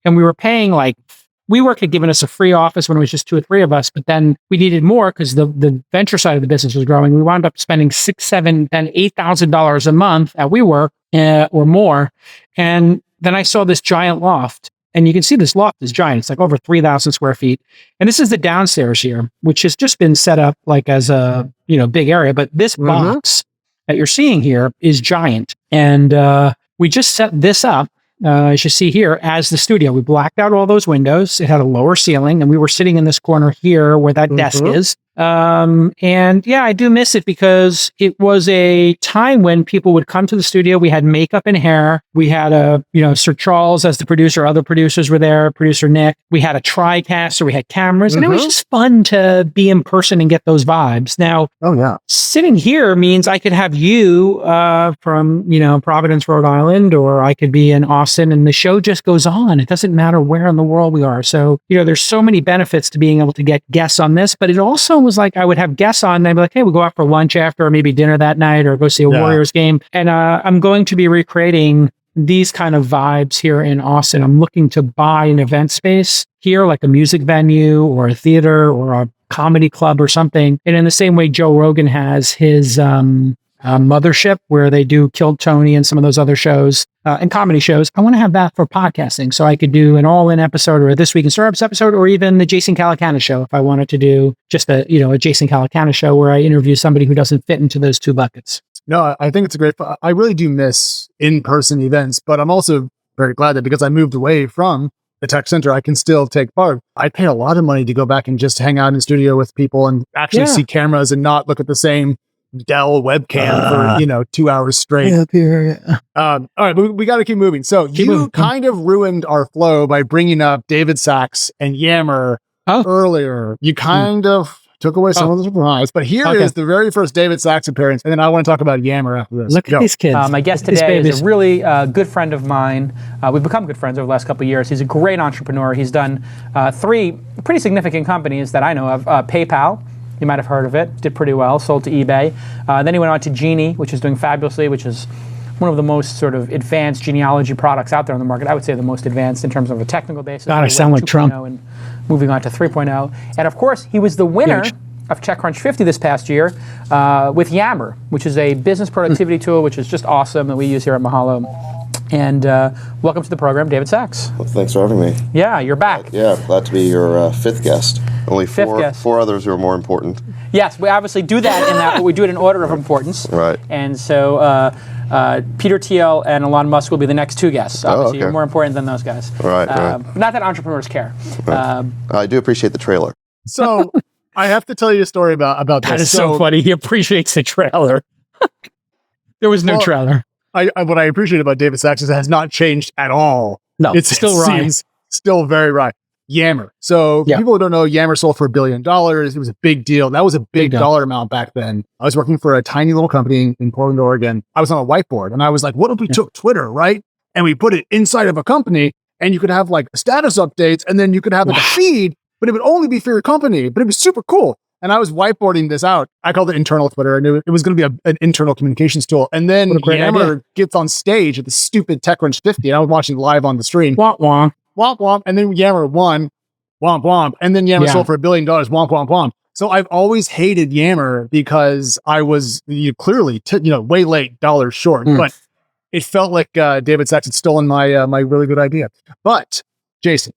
And we were paying WeWork had given us a free office when it was just 2 or 3 of us, but then we needed more because the venture side of the business was growing. We wound up spending $6,000, $7,000, then $8,000 a month at WeWork or more. And then I saw this giant loft, and you can see this loft is giant. It's like over 3,000 square feet. And this is the downstairs here, which has just been set up like as a big area. But this box that you're seeing here is giant, and we just set this up. As you see here, as the studio, we blacked out all those windows. It had a lower ceiling, and we were sitting in this corner here where that desk is. And yeah, I do miss it because it was a time when people would come to the studio. We had makeup and hair. We had Sir Charles as the producer. Other producers were there, producer Nick. We had a TriCaster. We had cameras, and it was just fun to be in person and get those vibes. Now, sitting here means I could have you from Providence, Rhode Island, or I could be in Austin, and the show just goes on. It doesn't matter where in the world we are. So there's so many benefits to being able to get guests on this, but it also was like I would have guests on, and they'd be like, hey, we'll go out for lunch after, or maybe dinner that night, or go see a Warriors game. And I'm going to be recreating these kind of vibes here in Austin. I'm looking to buy an event space here, like a music venue or a theater or a comedy club or something. And in the same way Joe Rogan has his Mothership, where they do Kill Tony and some of those other shows and comedy shows. I want to have that for podcasting, so I could do an all-in episode or a This Week in Startups episode, or even the Jason Calacanis show if I wanted to do just a Jason Calacanis show where I interview somebody who doesn't fit into those two buckets. No, I think it's a great. I really do miss in-person events, but I'm also very glad that because I moved away from the tech center, I can still take part. I pay a lot of money to go back and just hang out in studio with people and actually see cameras and not look at the same Dell webcam for 2 hours straight. All right, but we got to keep moving. So you kind of ruined our flow by bringing up David Sachs and Yammer earlier. You kind of took away some of the surprise, but here is the very first David Sachs appearance, and then I want to talk about Yammer after this. Look at these kids. My guest today is a really good friend of mine. We've become good friends over the last couple of years. He's a great entrepreneur. He's done 3 pretty significant companies that I know of. PayPal. You might have heard of it. Did pretty well. Sold to eBay. Then he went on to Genie, which is doing fabulously, which is one of the most sort of advanced genealogy products out there on the market. I would say the most advanced in terms of a technical basis. God, I sound like Trump. And moving on to 3.0. And of course, he was the winner of TechCrunch 50 this past year with Yammer, which is a business productivity tool, which is just awesome that we use here at Mahalo. And welcome to the program, David Sachs. Well, thanks for having me. Yeah, you're back. Yeah, glad to be your fifth guest. Only Fifth guest. four others are more important. Yes, we obviously do that in that we do it in order of importance. Right. And so Peter Thiel and Elon Musk will be the next two guests. Obviously, you're more important than those guys. Right. But not that entrepreneurs care. Right. I do appreciate the trailer. So I have to tell you a story about this. That is so funny. He appreciates the trailer. There was no trailer. What I appreciate about David Sachs is it has not changed at all. No, it's still right. Seems still very right. Yammer. So people who don't know, Yammer sold for $1 billion. It was a big deal. That was a big dollar amount back then. I was working for a tiny little company in Portland, Oregon. I was on a whiteboard and I was like, what if we took Twitter, right? And we put it inside of a company and you could have like status updates and then you could have like a feed, but it would only be for your company. But it was super cool. And I was whiteboarding this out. I called it internal Twitter. I knew it was going to be an internal communications tool. And then Yammer gets on stage at the stupid TechCrunch 50. And I was watching live on the stream. Womp womp. Womp womp. And then Yammer won. Womp womp. And then Yammer sold for $1 billion. Womp womp womp. So I've always hated Yammer because I was clearly way late, dollars short. But it felt like David Sachs had stolen my my really good idea. But Jason,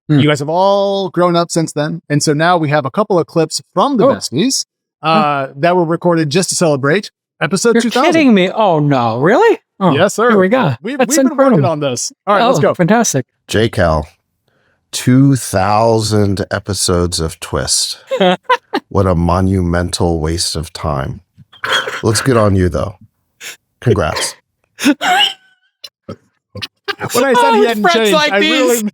you guys have all grown up since then. And so now we have a couple of clips from the besties that were recorded just to celebrate episode 2000. You're kidding me. Oh, no. Really? Oh, yes, sir. Here we go. We've been working on this. All right, let's go. Fantastic. JCal, 2,000 episodes of Twist. What a monumental waste of time. Looks good on you, though. Congrats. When I said he hadn't changed, like I these. really...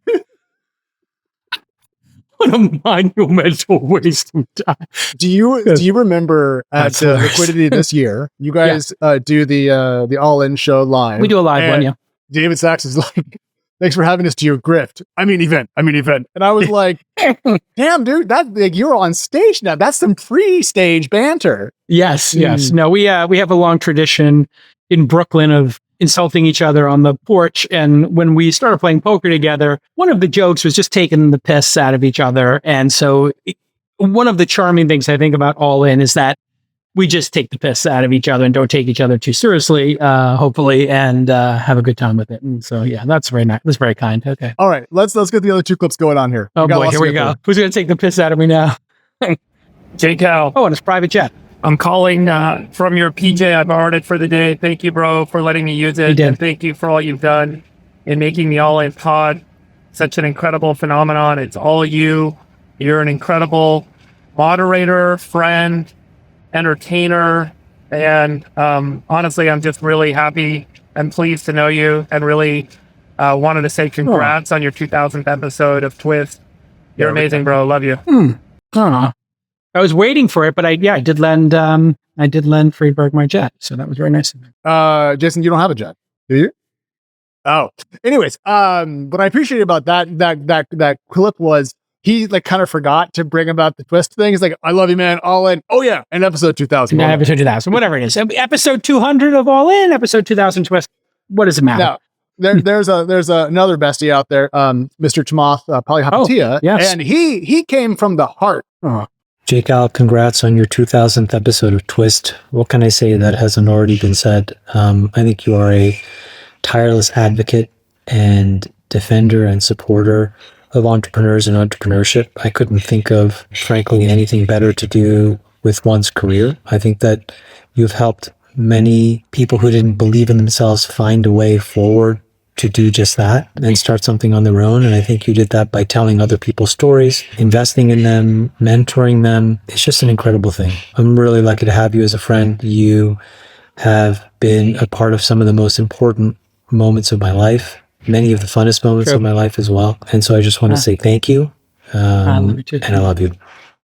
What a monumental waste of time. Do you remember at Liquidity this year, you guys do the All-In show live? We do a live one, yeah. David Sachs is like, thanks for having us to your grift. I mean event. And I was like, damn, dude, you're on stage now. That's some pre-stage banter. Yes. No, we have a long tradition in Brooklyn of insulting each other on the porch. And when we started playing poker together, one of the jokes was just taking the piss out of each other. And so one of the charming things I think about All In is that we just take the piss out of each other and don't take each other too seriously, hopefully, and have a good time with it. And so, yeah, that's very nice. That's very kind. Okay. All right. Let's get the other two clips going on here. Oh boy, here we go. Who's going to take the piss out of me now? JCal. Oh, and it's private jet. I'm calling from your PJ. I borrowed it for the day. Thank you, bro, for letting me use it. And thank you for all you've done in making the All In pod such an incredible phenomenon. It's all you. You're an incredible moderator, friend, entertainer. And honestly, I'm just really happy and pleased to know you and really wanted to say congrats on your 2000th episode of Twist. You're amazing, bro. Love you. I was waiting for it, but I did lend Friedberg my jet, so that was very nice of him. Jason, you don't have a jet, do you? Oh, anyways, what I appreciate about that clip was he like kind of forgot to bring about the Twist thing. He's like, "I love you, man. All In. Oh yeah, and episode 2000. Yeah, episode 2000, whatever it is. Episode 200 of All In, episode 2000 Twist. What does it matter? Now, there's another bestie out there, Mr. Chamath Palihapitiya, and he came from the heart. JCal, congrats on your 2000th episode of Twist. What can I say that hasn't already been said? I think you are a tireless advocate and defender and supporter of entrepreneurs and entrepreneurship. I couldn't think of, frankly, anything better to do with one's career. I think that you've helped many people who didn't believe in themselves find a way forward to do just that and start something on their own. And I think you did that by telling other people's stories, investing in them, mentoring them. It's just an incredible thing. I'm really lucky to have you as a friend. You have been a part of some of the most important moments of my life, many of the funnest moments of my life as well. And so I just want to say thank you. I love you too, and I love you.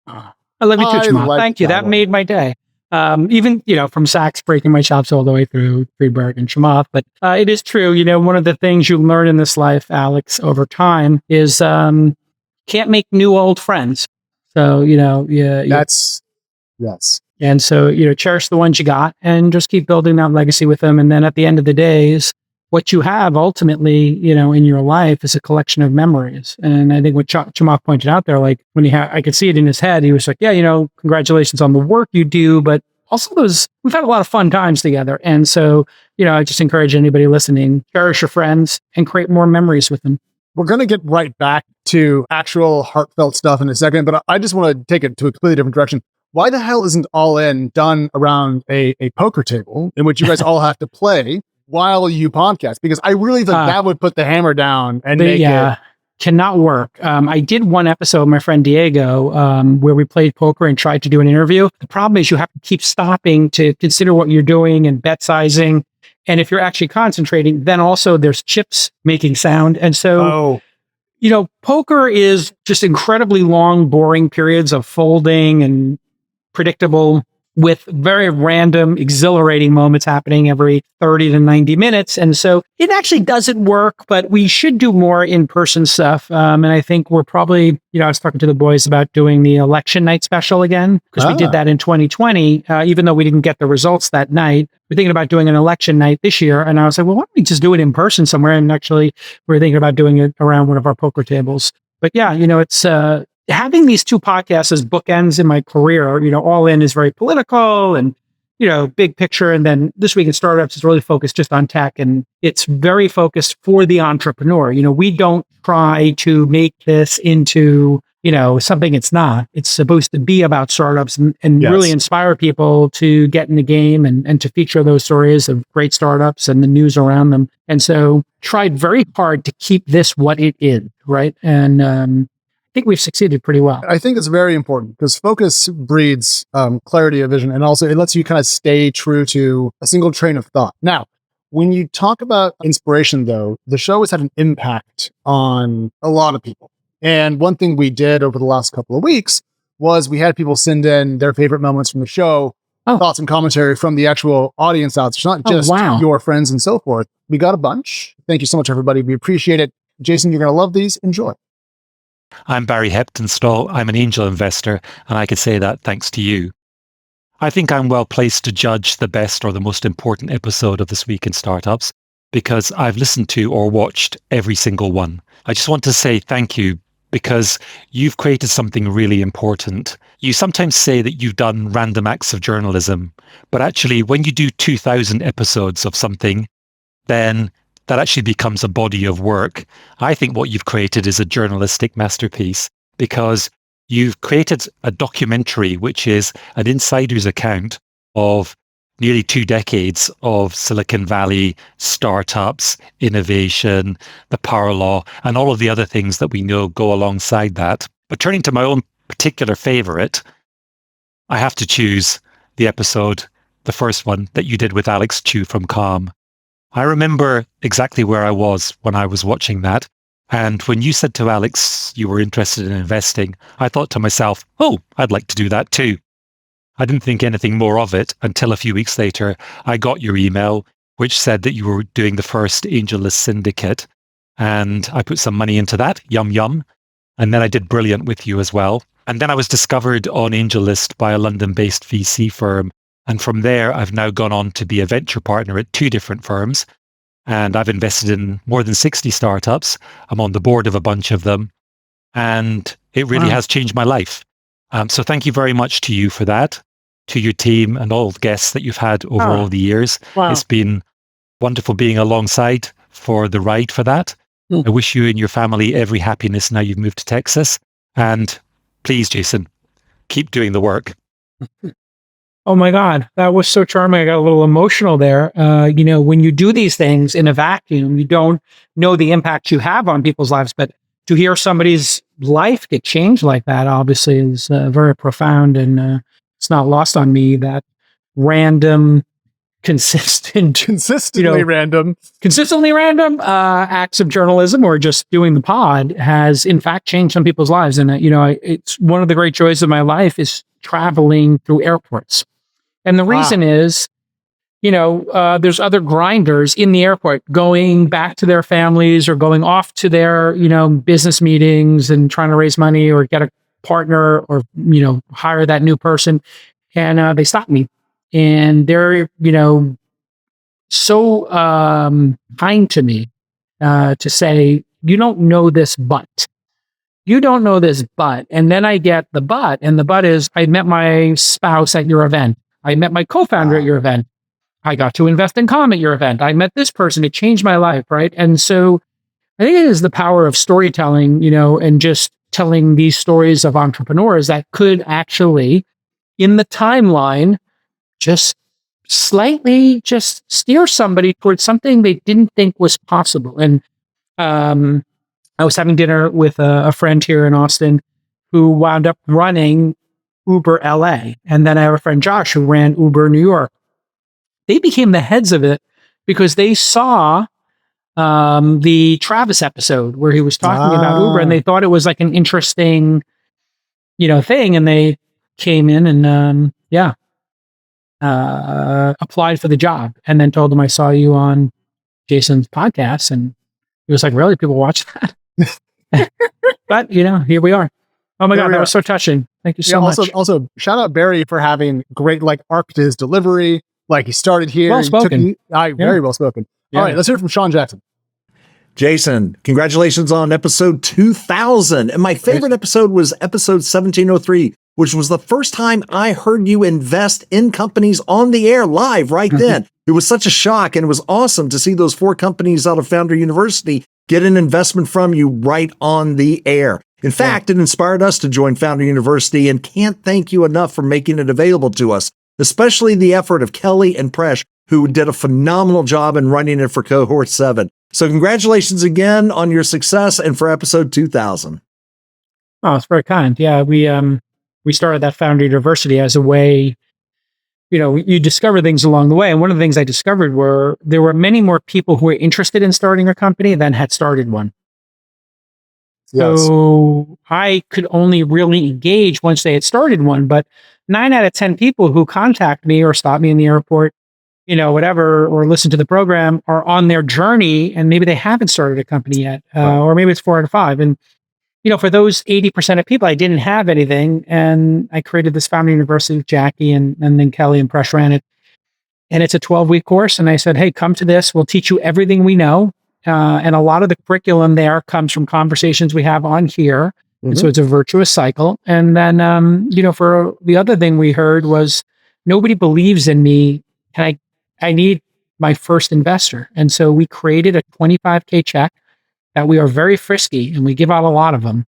I love you too, Chamath. Thank you. That made my day. Even, from Sachs breaking my chops all the way through Friedberg and Chamath. But it is true, one of the things you learn in this life, Alex, over time is can't make new old friends. So, that's, yes. And so, cherish the ones you got and just keep building that legacy with them. And then at the end of the days, what you have ultimately, in your life is a collection of memories. And I think what Chamath pointed out there, like when I could see it in his head, he was like, yeah, congratulations on the work you do, but also we've had a lot of fun times together. And so, I just encourage anybody listening, cherish your friends and create more memories with them. We're going to get right back to actual heartfelt stuff in a second, but I just want to take it to a completely different direction. Why the hell isn't All In done around a poker table in which you guys all have to play while you podcast? Because I really think that would put the hammer down and make it... Cannot work. I did one episode with my friend Diego where we played poker and tried to do an interview. The problem is you have to keep stopping to consider what you're doing and bet sizing. And if you're actually concentrating, then also there's chips making sound. And so, poker is just incredibly long, boring periods of folding and predictable with very random, exhilarating moments happening every 30 to 90 minutes. And so it actually doesn't work, but we should do more in-person stuff. And I think we're probably, I was talking to the boys about doing the election night special again, because we did that in 2020, even though we didn't get the results that night. We're thinking about doing an election night this year. And I was like, well, why don't we just do it in person somewhere? And actually, we're thinking about doing it around one of our poker tables. But yeah, it's... having these two podcasts as bookends in my career, All In is very political and, big picture. And then This Week in Startups is really focused just on tech, and it's very focused for the entrepreneur. We don't try to make this into, something it's not. It's supposed to be about startups and really inspire people to get in the game and to feature those stories of great startups and the news around them. And so tried very hard to keep this what it is, right? And, I think we've succeeded pretty well. I think it's very important because focus breeds clarity of vision, and also it lets you kind of stay true to a single train of thought. Now, when you talk about inspiration, though, the show has had an impact on a lot of people. And one thing we did over the last couple of weeks was we had people send in their favorite moments from the show, thoughts and commentary from the actual audience out. It's not just your friends and so forth. We got a bunch. Thank you so much, everybody. We appreciate it. Jason, you're going to love these. Enjoy. I'm Barry Heptonstall. I'm an angel investor, and I could say that thanks to you. I think I'm well placed to judge the best or the most important episode of This Week in Startups because I've listened to or watched every single one. I just want to say thank you because you've created something really important. You sometimes say that you've done random acts of journalism, but actually when you do 2,000 episodes of something, then that actually becomes a body of work. I think what you've created is a journalistic masterpiece because you've created a documentary, which is an insider's account of nearly 2 decades of Silicon Valley startups, innovation, the power law, and all of the other things that we know go alongside that. But turning to my own particular favorite, I have to choose the episode, the first one that you did with Alex Chu from Calm. I remember exactly where I was when I was watching that. And when you said to Alex you were interested in investing, I thought to myself, oh, I'd like to do that too. I didn't think anything more of it until a few weeks later, I got your email, which said that you were doing the first AngelList Syndicate. And I put some money into that, yum, yum. And then I did brilliant with you as well. And then I was discovered on AngelList by a London-based VC firm. And from there, I've now gone on to be a venture partner at 2 different firms. And I've invested in more than 60 startups. I'm on the board of a bunch of them. And it really has changed my life. So thank you very much to you for that, to your team and all the guests that you've had over all the years. It's been wonderful being alongside for the ride for that. I wish you and your family every happiness now you've moved to Texas. And please, Jason, keep doing the work. Oh my God, that was so charming. I got a little emotional there. When you do these things in a vacuum, you don't know the impact you have on people's lives, but to hear somebody's life get changed like that, obviously is very profound. And it's not lost on me that random, consistently random acts of journalism or just doing the pod has in fact changed some people's lives. And, it's one of the great joys of my life is traveling through airports. And the reason is, there's other grinders in the airport going back to their families or going off to their, business meetings and trying to raise money or get a partner or, hire that new person. And they stop me and they're, so kind to me to say, you don't know this, but. You don't know this, but. And then I get the but. And the but is, I met my spouse at your event. I met my co-founder at your event. I got to invest in Calm at your event. I met this person. It changed my life, right? And so I think it is the power of storytelling, and just telling these stories of entrepreneurs that could actually, in the timeline, just slightly just steer somebody towards something they didn't think was possible. And I was having dinner with a friend here in Austin who wound up running Uber LA. And then I have a friend, Josh, who ran Uber New York. They became the heads of it because they saw the Travis episode where he was talking about Uber, and they thought it was like an interesting, thing. And they came in and, applied for the job, and then told him, I saw you on Jason's podcast. And he was like, really? People watch that? But, here we are. Oh my God, that was so touching. Thank you so much. Also, shout out Barry for having great arc to his delivery. Like, he started here. Well spoken. Very well spoken. Yeah. All right, let's hear from Sean Jackson. Jason, congratulations on episode 2000. And my favorite episode was episode 1703, which was the first time I heard you invest in companies on the air live right then. It was such a shock, and it was awesome to see those 4 companies out of Founder University get an investment from you right on the air. In fact, it inspired us to join Founder University, and can't thank you enough for making it available to us, especially the effort of Kelly and Presh, who did a phenomenal job in running it for Cohort 7. So congratulations again on your success and for episode 2000. Oh, it's very kind. Yeah, we started that Founder University as a way, you discover things along the way. And one of the things I discovered were there were many more people who were interested in starting a company than had started one. Yes. So I could only really engage once they had started one, but 9 out of 10 people who contact me or stop me in the airport, whatever, or listen to the program are on their journey, and maybe they haven't started a company yet, or maybe it's 4 out of 5. And, for those 80% of people, I didn't have anything. And I created this Founder University with Jackie, and then Kelly and Presh ran it. And it's a 12-week course. And I said, hey, come to this. We'll teach you everything we know. And a lot of the curriculum there comes from conversations we have on here. Mm-hmm. And so it's a virtuous cycle. And then, for the other thing we heard was nobody believes in me, and I need my first investor. And so we created a $25K check that we are very frisky, and we give out a lot of them.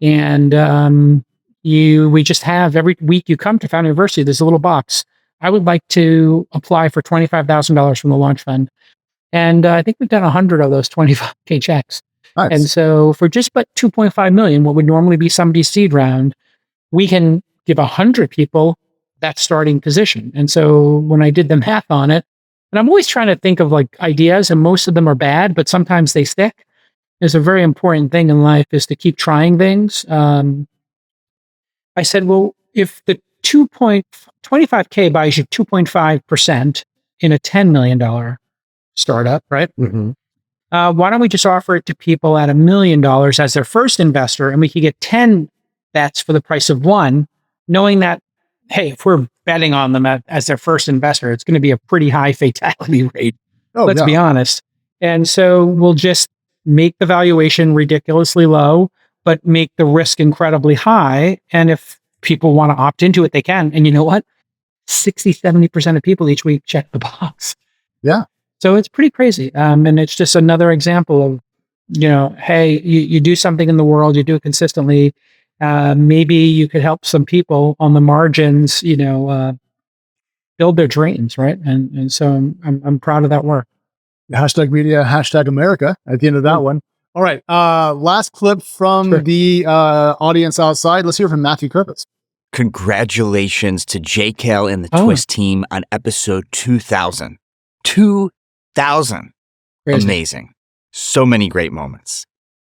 And we just have, every week you come to Founder University, there's a little box. I would like to apply for $25,000 from the launch fund. And I think we've done 100 of those 25K checks. Nice. And so for just about 2.5 million, what would normally be somebody's seed round, we can give 100 people that starting position. And so when I did the math on it, and I'm always trying to think of ideas, and most of them are bad, but sometimes they stick. It's a very important thing in life is to keep trying things. I said, well, if the 25K buys you 2.5% in a $10 million startup, right? Mm-hmm. Why don't we just offer it to people at $1 million as their first investor, and we could get 10 bets for the price of 1, knowing that, hey, if we're betting on them as their first investor, it's going to be a pretty high fatality rate. Let's be honest. And so we'll just make the valuation ridiculously low, but make the risk incredibly high. And if people want to opt into it, they can. And you know what? 60, 70% of people each week check the box. Yeah. So it's pretty crazy. And it's just another example of, hey, you do something in the world, you do it consistently. Maybe you could help some people on the margins, build their dreams, right? And so I'm proud of that work. Hashtag media, hashtag America at the end of that one. All right. Last clip from the audience outside. Let's hear from Matthew Kirkus. Congratulations to JCal and the Twist team on episode 2000. 2000. Crazy. Amazing. So many great moments.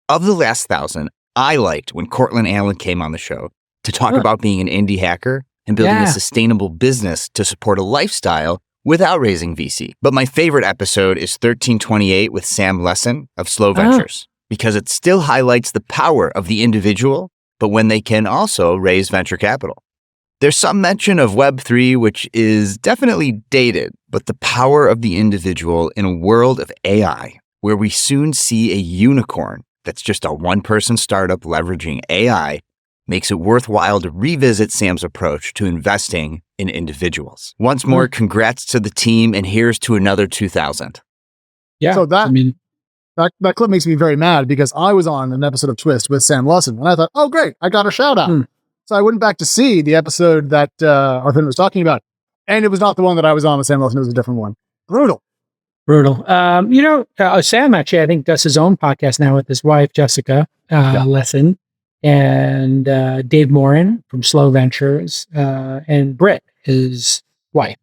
Of the last 1,000, I liked when Cortland Allen came on the show to talk about being an indie hacker and building a sustainable business to support a lifestyle without raising VC. But my favorite episode is 1328 with Sam Lessin of Slow Ventures, because it still highlights the power of the individual, but when they can also raise venture capital. There's some mention of Web3, which is definitely dated, but the power of the individual in a world of AI, where we soon see a unicorn that's just a one-person startup leveraging AI, makes it worthwhile to revisit Sam's approach to investing in individuals. Once more, congrats to the team, and here's to another 2000. Yeah. So that clip makes me very mad because I was on an episode of Twist with Sam Lessin, and I thought, oh, great, I got a shout out. So I went back to see the episode that our friend was talking about, and it was not the one that I was on with Sam Lessin. It was a different one. Brutal. Sam actually, I think, does his own podcast now with his wife, Jessica Lessin, and Dave Morin from Slow Ventures, and Britt, his wife.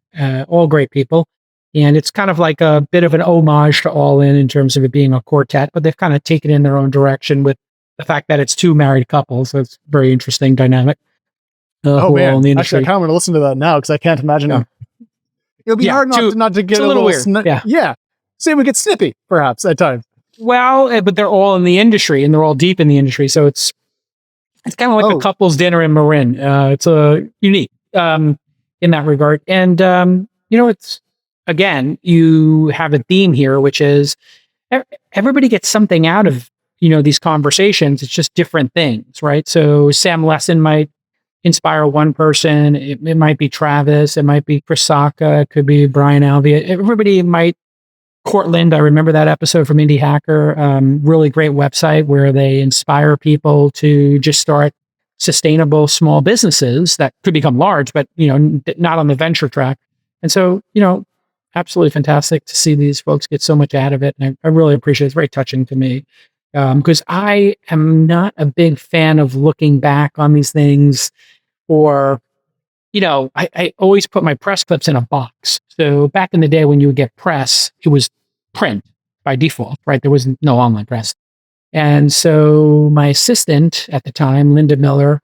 All great people. And it's kind of like a bit of an homage to All In terms of it being a quartet, but they've kind of taken it in their own direction with the fact that it's two married couples. So it's a very interesting dynamic. Oh, man. Actually, I kind of want to listen to that now because I can't imagine it. It'll be hard not to get a little weird. Say we get snippy, perhaps, at times. Well, but they're all in the industry, and they're all deep in the industry. So it's kind of like a couple's dinner in Marin. It's unique in that regard. And, it's, again, you have a theme here, which is everybody gets something out of, these conversations. It's just different things, right? So Sam Lessin might inspire one person. It might be Travis. It might be Chris Sacca. It could be Brian Alvey. Everybody might. Cortland, I remember that episode from Indie Hacker. Really great website where they inspire people to just start sustainable small businesses that could become large, but not on the venture track. And so, absolutely fantastic to see these folks get so much out of it. And I really appreciate it. It's very touching to me because I am not a big fan of looking back on these things or I always put my press clips in a box. So back in the day when you would get press, it was print by default, right? There was no online press. And so my assistant at the time, Linda Miller,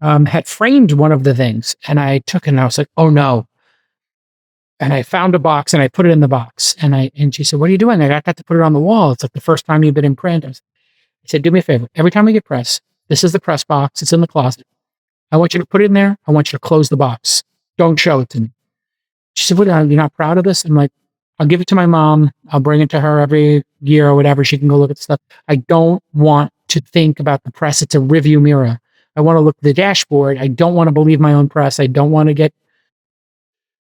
had framed one of the things. And I took it and I was like, oh no. And I found a box and I put it in the box. And she said, what are you doing? I got to put it on the wall. It's like the first time you've been in print. I said, do me a favor. Every time we get press, this is the press box. It's in the closet. I want you to put it in there. I want you to close the box. Don't show it to me. She said, what, you're not proud of this? I'm like, I'll give it to my mom. I'll bring it to her every year or whatever. She can go look at the stuff. I don't want to think about the press. It's a review mirror. I want to look at the dashboard. I don't want to believe my own press. I don't want to get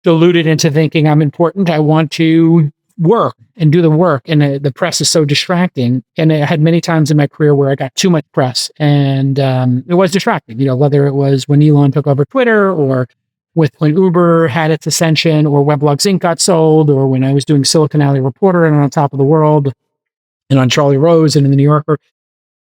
deluded into thinking I'm important. I want to work and do the work. And the press is so distracting. And I had many times in my career where I got too much press and it was distracting, whether it was when Elon took over Twitter or when Uber had its ascension or Weblogs Inc. got sold or when I was doing Silicon Alley Reporter and On Top of the World and on Charlie Rose and in the New Yorker.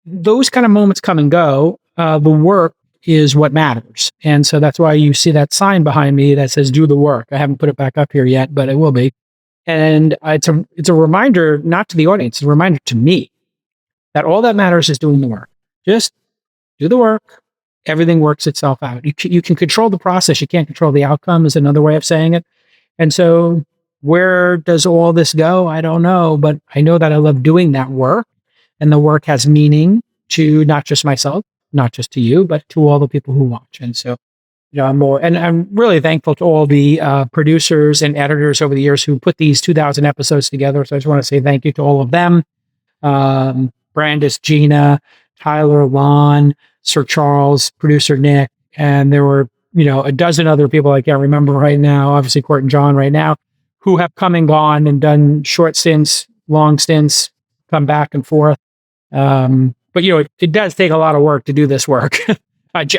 Those kind of moments come and go. The work is what matters. And so that's why you see that sign behind me that says, do the work. I haven't put it back up here yet, but it will be. And it's a reminder, not to the audience, it's a reminder to me that all that matters is doing the work. Just do the work. Everything works itself out. You can control the process. You can't control the outcome is another way of saying it. And so where does all this go? I don't know, but I know that I love doing that work and the work has meaning to not just myself, not just to you, but to all the people who watch. And so I'm really thankful to all the producers and editors over the years who put these 2000 episodes together. So I just want to say thank you to all of them. Brandis, Gina, Tyler, Lon, Sir Charles, producer Nick, and there were, a dozen other people I can't remember right now, obviously Court and John right now, who have come and gone and done short stints, long stints, come back and forth. But, it does take a lot of work to do this work.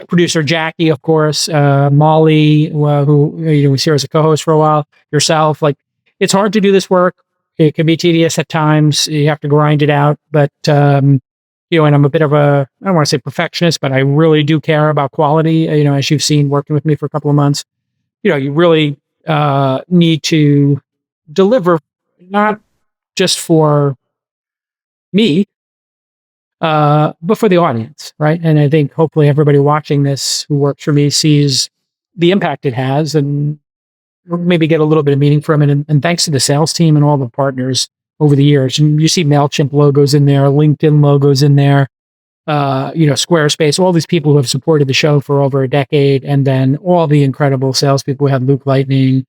Producer Jackie, of course, Molly, who was here as a co-host for a while, yourself. Like, it's hard to do this work. It can be tedious at times. You have to grind it out. But, and I'm a bit of I don't want to say perfectionist, but I really do care about quality. As you've seen working with me for a couple of months, you really need to deliver, not just for me, but for the audience, right? And I think hopefully everybody watching this who works for me sees the impact it has and maybe get a little bit of meaning from it. And thanks to the sales team and all the partners over the years. And you see MailChimp logos in there, LinkedIn logos in there, Squarespace, all these people who have supported the show for over a decade. And then all the incredible salespeople. We had Luke Lightning,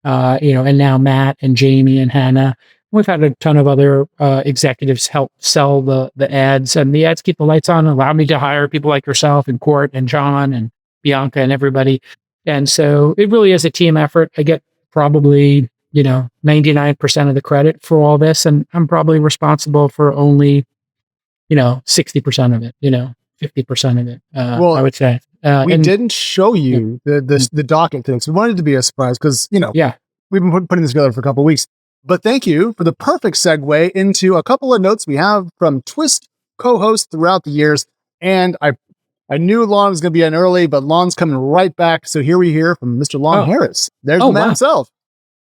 and now Matt and Jamie and Hannah. we've had a ton of other executives help sell the ads, and the ads keep the lights on and allow me to hire people like yourself and Court and John and Bianca and everybody. And so it really is a team effort. I get probably, 99% of the credit for all this, and I'm probably responsible for only, 60% of it, 50% of it, I would say. We didn't show you the docket thing, so we wanted it to be a surprise because, we've been putting this together for a couple of weeks. But thank you for the perfect segue into a couple of notes we have from Twist co-hosts throughout the years. And I knew Lon was going to be in early, but Lon's coming right back. So here we hear from Mr. Lon Harris. There's the man himself.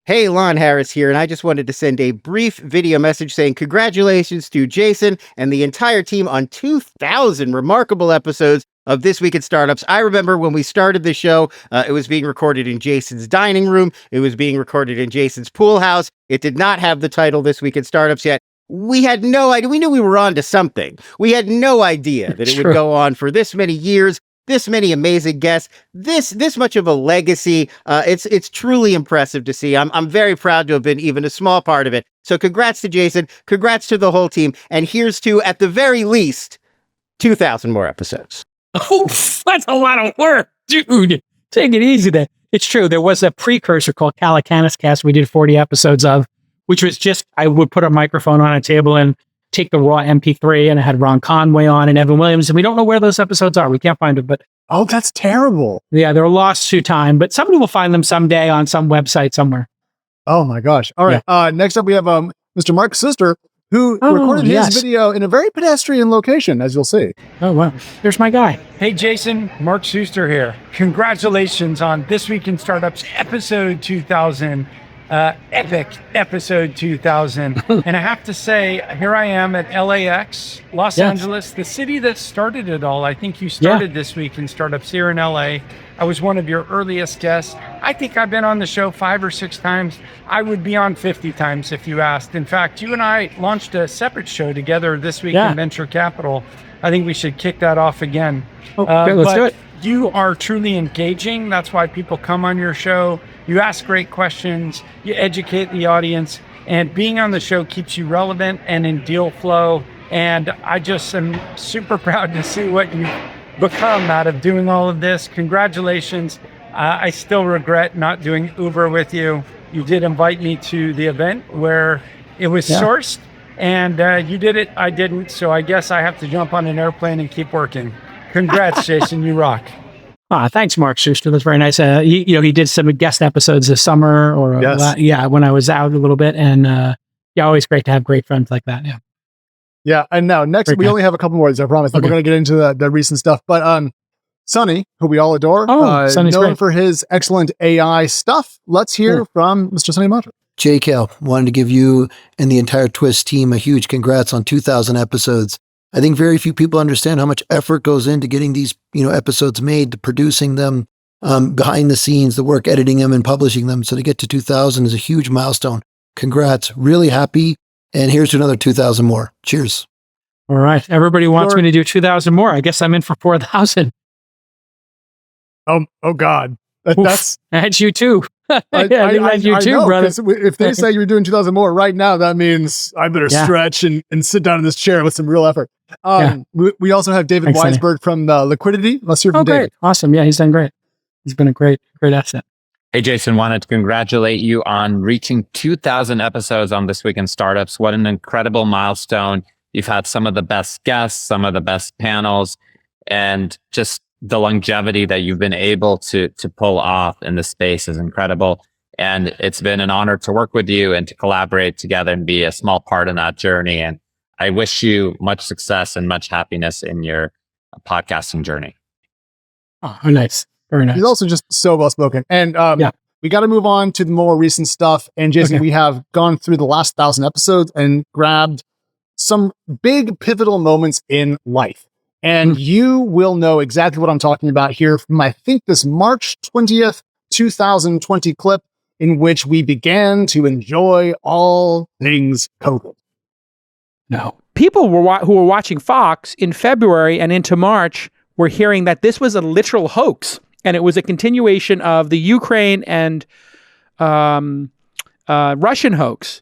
Hey, Lon Harris here, and I just wanted to send a brief video message saying congratulations to Jason and the entire team on 2,000 remarkable episodes of This Week in Startups. I remember when we started the show, it was being recorded in Jason's dining room. It was being recorded in Jason's pool house. It did not have the title This Week in Startups yet. We had no idea. We knew we were on to something. We had no idea that it would go on for this many years, this many amazing guests, this much of a legacy. It's truly impressive to see. I'm very proud to have been even a small part of it. So congrats to Jason. Congrats to the whole team. And here's to, at the very least, 2,000 more episodes. Oh, that's a lot of work, dude. Take it easy there. It's true. There was a precursor called Calacanis Cast we did 40 episodes of, which was just, I would put a microphone on a table and take the raw MP3, and it had Ron Conway on and Evan Williams, and we don't know where those episodes are. We can't find them, but... Oh, that's terrible. Yeah, they're lost to time, but somebody will find them someday on some website somewhere. Oh my gosh. All right. Yeah. Next up, we have Mr. Mark's sister, who recorded his video in a very pedestrian location, as you'll see. Oh, wow. There's my guy. Hey, Jason, Mark Schuster here. Congratulations on This Week in Startups, episode 2000. Epic episode 2000. And I have to say, here I am at LAX, Los Angeles, the city that started it all. I think you started This Week in Startups here in LA. I was one of your earliest guests. I think I've been on the show 5 or 6 times. I would be on 50 times if you asked. In fact, you and I launched a separate show together this week in Venture Capital. I think we should kick that off again. Okay, let's do it. You are truly engaging. That's why people come on your show. You ask great questions. You educate the audience. And being on the show keeps you relevant and in deal flow. And I just am super proud to see what you've become out of doing all of this. Congratulations. I still regret not doing Uber with you. You did invite me to the event where it was sourced. And you did it. I didn't. So I guess I have to jump on an airplane and keep working. Congrats, Jason. You rock. Thanks, Mark Schuster. That's very nice. He did some guest episodes this summer, or when I was out a little bit, and always great to have great friends like that. Yeah. And now next, we only have a couple more. I promise. We're going to get into the recent stuff, but Sonny, who we all adore, known for his excellent AI stuff. Let's hear from Mr. Sonny Matra. JKL, wanted to give you and the entire Twist team a huge congrats on 2,000 episodes. I think very few people understand how much effort goes into getting these, episodes made, to producing them, behind the scenes, the work editing them and publishing them. So to get to 2,000 is a huge milestone. Congrats. Really happy. And here's to another 2,000 more. Cheers. All right. Everybody wants me to do 2,000 more. I guess I'm in for 4,000. Oh God. That's you too. I you too, brother. If they say you're doing 2,000 more right now, that means I better stretch and sit down in this chair with some real effort. We also have David Weisberg from Liquidity. Let's hear from David. Great. Awesome. Yeah, he's done great. He's been a great asset. Hey, Jason, wanted to congratulate you on reaching 2,000 episodes on This Week in Startups. What an incredible milestone. You've had some of the best guests, some of the best panels, and just the longevity that you've been able to pull off in the space is incredible. And it's been an honor to work with you and to collaborate together and be a small part in that journey. And I wish you much success and much happiness in your podcasting journey. Oh, nice. Very nice. He's also just so well spoken. And we got to move on to the more recent stuff. And Jason, we have gone through the last 1,000 episodes and grabbed some big pivotal moments in life. And you will know exactly what I'm talking about here from, I think, this March 20th, 2020 clip in which we began to enjoy all things COVID. No. People who were watching Fox in February and into March were hearing that this was a literal hoax, and it was a continuation of the Ukraine and Russian hoax.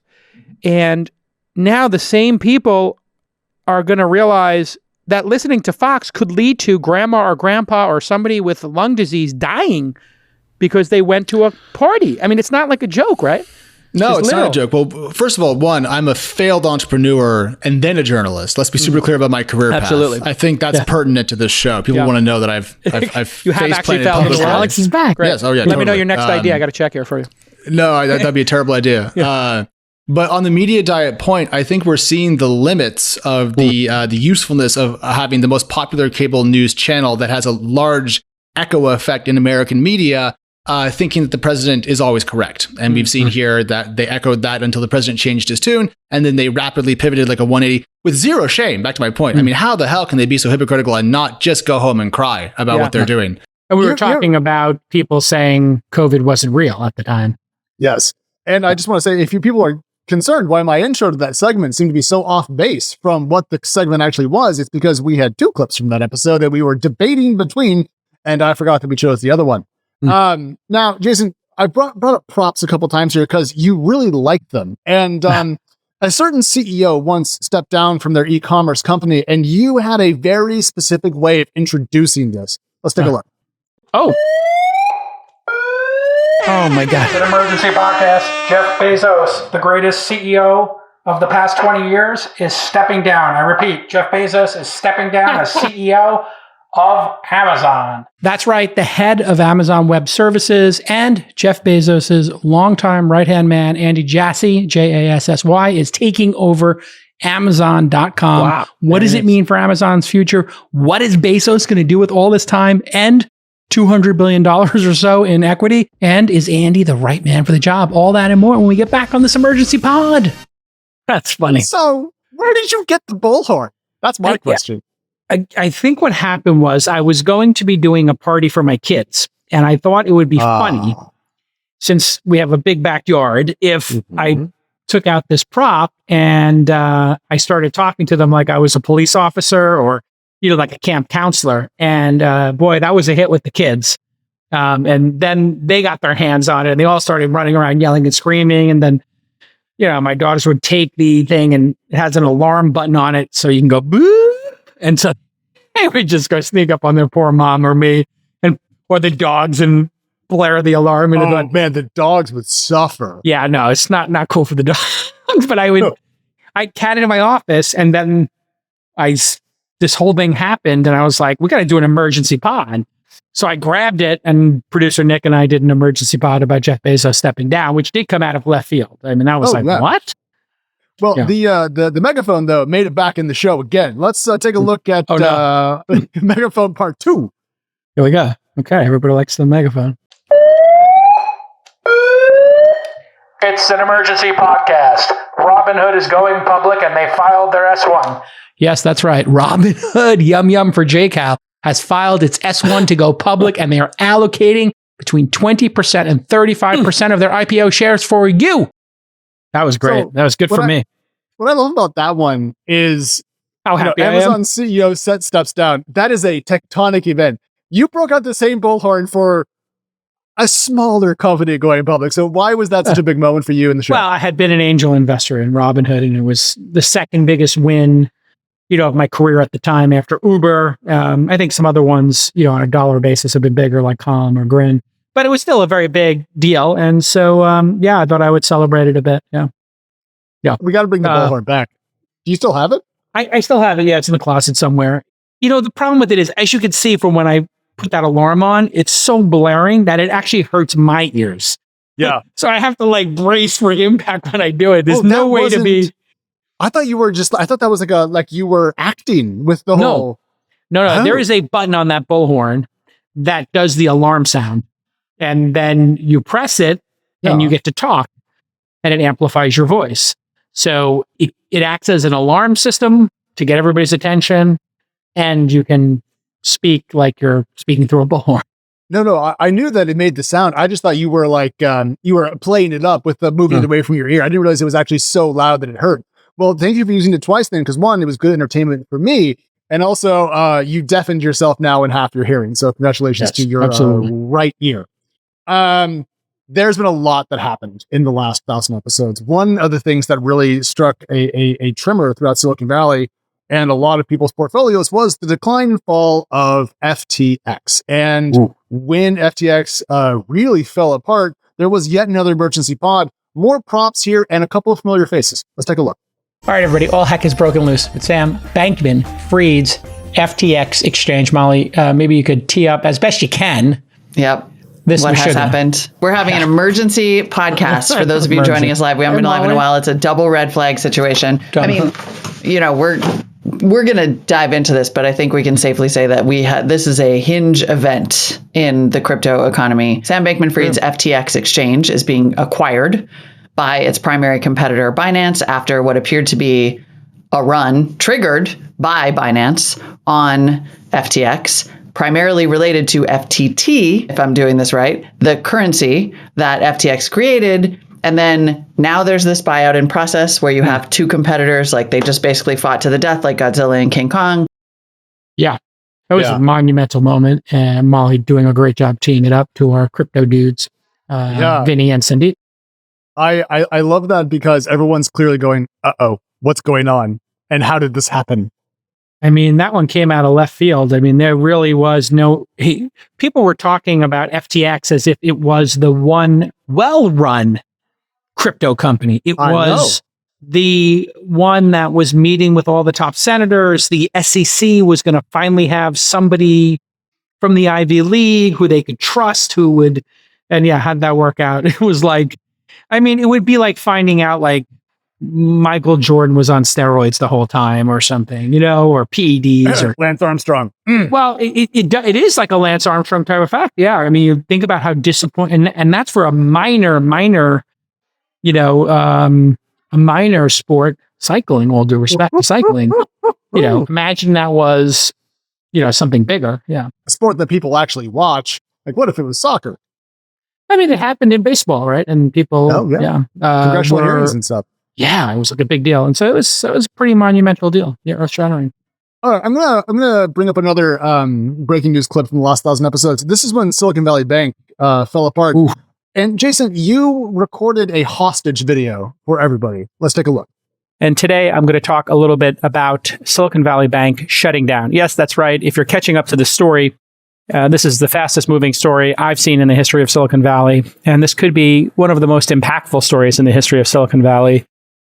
And now the same people are going to realize that listening to Fox could lead to grandma or grandpa or somebody with lung disease dying because they went to a party. I mean, it's not like a joke, right? No, it's not a joke. Well, first of all, one, I'm a failed entrepreneur and then a journalist. Let's be super clear about my career path. Absolutely. I think that's pertinent to this show. People want to know that I've you have actually face-planted failed. publicly. Alex is back. Right. Yes. Oh, yeah. Let me know totally. your next idea. I got a check here for you. No, that'd be a terrible idea. But on the media diet point, I think we're seeing the limits of the usefulness of having the most popular cable news channel that has a large echo effect in American media, thinking that the president is always correct. And we've seen here that they echoed that until the president changed his tune, and then they rapidly pivoted like a 180 with zero shame. Back to my point. I mean, how the hell can they be so hypocritical and not just go home and cry about what they're doing? And we were talking about people saying COVID wasn't real at the time. Yes. And I just want to say, if you people are concerned why my intro to that segment seemed to be so off base from what the segment actually was, it's because we had 2 clips from that episode that we were debating between, and I forgot that we chose the other one. Now, Jason, I brought up props a couple times here because you really like them. And a certain CEO once stepped down from their e-commerce company, and you had a very specific way of introducing this. Let's take a look. Oh my God. It's an emergency podcast. Jeff Bezos, the greatest CEO of the past 20 years, is stepping down. I repeat, Jeff Bezos is stepping down as CEO of Amazon. That's right. The head of Amazon Web Services and Jeff Bezos' longtime right-hand man, Andy Jassy, Jassy, is taking over Amazon.com. Wow. What does it mean for Amazon's future? What is Bezos going to do with all this time and $200 billion or so in equity? And is Andy the right man for the job? All that and more when we get back on this emergency pod. That's funny. So, where did you get the bullhorn? That's my question. I think what happened was I was going to be doing a party for my kids, and I thought it would be funny, since we have a big backyard, if I took out this prop and I started talking to them like I was a police officer or, like a camp counselor. And boy, that was a hit with the kids. And then they got their hands on it and they all started running around yelling and screaming. And then, my daughters would take the thing and it has an alarm button on it so you can go boo. And so they would just go sneak up on their poor mom or me or the dogs and blare the alarm. And man, the dogs would suffer. Yeah, no, it's not cool for the dogs. But I had it in my office and then this whole thing happened and I was like, we got to do an emergency pod. So I grabbed it and producer Nick and I did an emergency pod about Jeff Bezos stepping down, which did come out of left field. I mean, that was what? Well, the megaphone, though, made it back in the show again. Let's take a look at megaphone part 2. Here we go. Okay, everybody likes the megaphone. It's an emergency podcast. Robinhood is going public and they filed their S1. Yes, that's right. Robinhood, yum for JCal, has filed its S1 to go public and they are allocating between 20% and 35% of their IPO shares for you. That was great. So, that was good for me. What I love about that one is how happy Amazon CEO steps down. That is a tectonic event. You broke out the same bullhorn for a smaller company going public. So why was that such a big moment for you in the show? Well, I had been an angel investor in Robinhood, and it was the second biggest win, of my career at the time after Uber. I think some other ones, on a dollar basis have been bigger, like Calm or Grin. But it was still a very big deal. And so, I thought I would celebrate it a bit. Yeah. We got to bring the bullhorn back. Do you still have it? I still have it. Yeah, it's in the closet somewhere. The problem with it is, as you can see from when I put that alarm on, it's so blaring that it actually hurts my ears. Yeah. So I have to brace for impact when I do it. There's no way to be. I thought you were I thought that was like you were acting with the whole. No. Oh. There is a button on that bullhorn that does the alarm sound. And then you press it and you get to talk and it amplifies your voice. So it acts as an alarm system to get everybody's attention and you can speak like you're speaking through a bullhorn. No, I knew that it made the sound. I just thought you were you were playing it up with the moving it away from your ear. I didn't realize it was actually so loud that it hurt. Well, thank you for using it twice then, because one, it was good entertainment for me. And also you deafened yourself now in half your hearing. So congratulations to your right ear. there's been a lot that happened in the last 1,000 episodes. One of the things that really struck a tremor throughout Silicon Valley and a lot of people's portfolios was the decline and fall of FTX. And when FTX really fell apart, there was yet another emergency pod. More props here and a couple of familiar faces. Let's take a look. All right, everybody, all heck is broken loose with Sam Bankman-Fried's FTX exchange. Molly, maybe you could tee up as best you can. Yep. What has happened? We're having an emergency podcast for those of you joining us live. We haven't been live in a while. It's a double red flag situation. I mean, we're going to dive into this, but I think we can safely say that this is a hinge event in the crypto economy. Sam Bankman-Fried's FTX exchange is being acquired by its primary competitor, Binance, after what appeared to be a run triggered by Binance on FTX, primarily related to FTT, if I'm doing this right, the currency that FTX created. And then now there's this buyout in process where you have two competitors, like they just basically fought to the death, like Godzilla and King Kong. Yeah, that was a monumental moment, and Molly doing a great job teeing it up to our crypto dudes, Vinny and Cindy. I love that because everyone's clearly going, uh-oh, what's going on? And how did this happen? I mean, that one came out of left field. I mean, there really was people were talking about FTX as if it was the one well-run crypto company. It was the one that was meeting with all the top senators. The SEC was going to finally have somebody from the Ivy League who they could trust, how'd that work out? It was like, I mean, it would be like finding out like Michael Jordan was on steroids the whole time or something, or PEDs or Lance Armstrong. Well, it is like a Lance Armstrong type of fact. Yeah. I mean, you think about how disappointing, and that's for a minor, a minor sport, cycling, all due respect to cycling. Imagine that was, something bigger. Yeah. A sport that people actually watch. Like, what if it was soccer? I mean, it happened in baseball, right? And people, congressional hearings and stuff. Yeah, it was like a big deal, and so it was a pretty monumental deal. Yeah, earth-shattering. All right, I'm gonna bring up another breaking news clip from the last 1,000 episodes. This is when Silicon Valley Bank fell apart. Ooh. And Jason, you recorded a hostage video for everybody. Let's take a look. And today I'm going to talk a little bit about Silicon Valley Bank shutting down. Yes, that's right. If you're catching up to the story, this is the fastest moving story I've seen in the history of Silicon Valley. And this could be one of the most impactful stories in the history of Silicon Valley,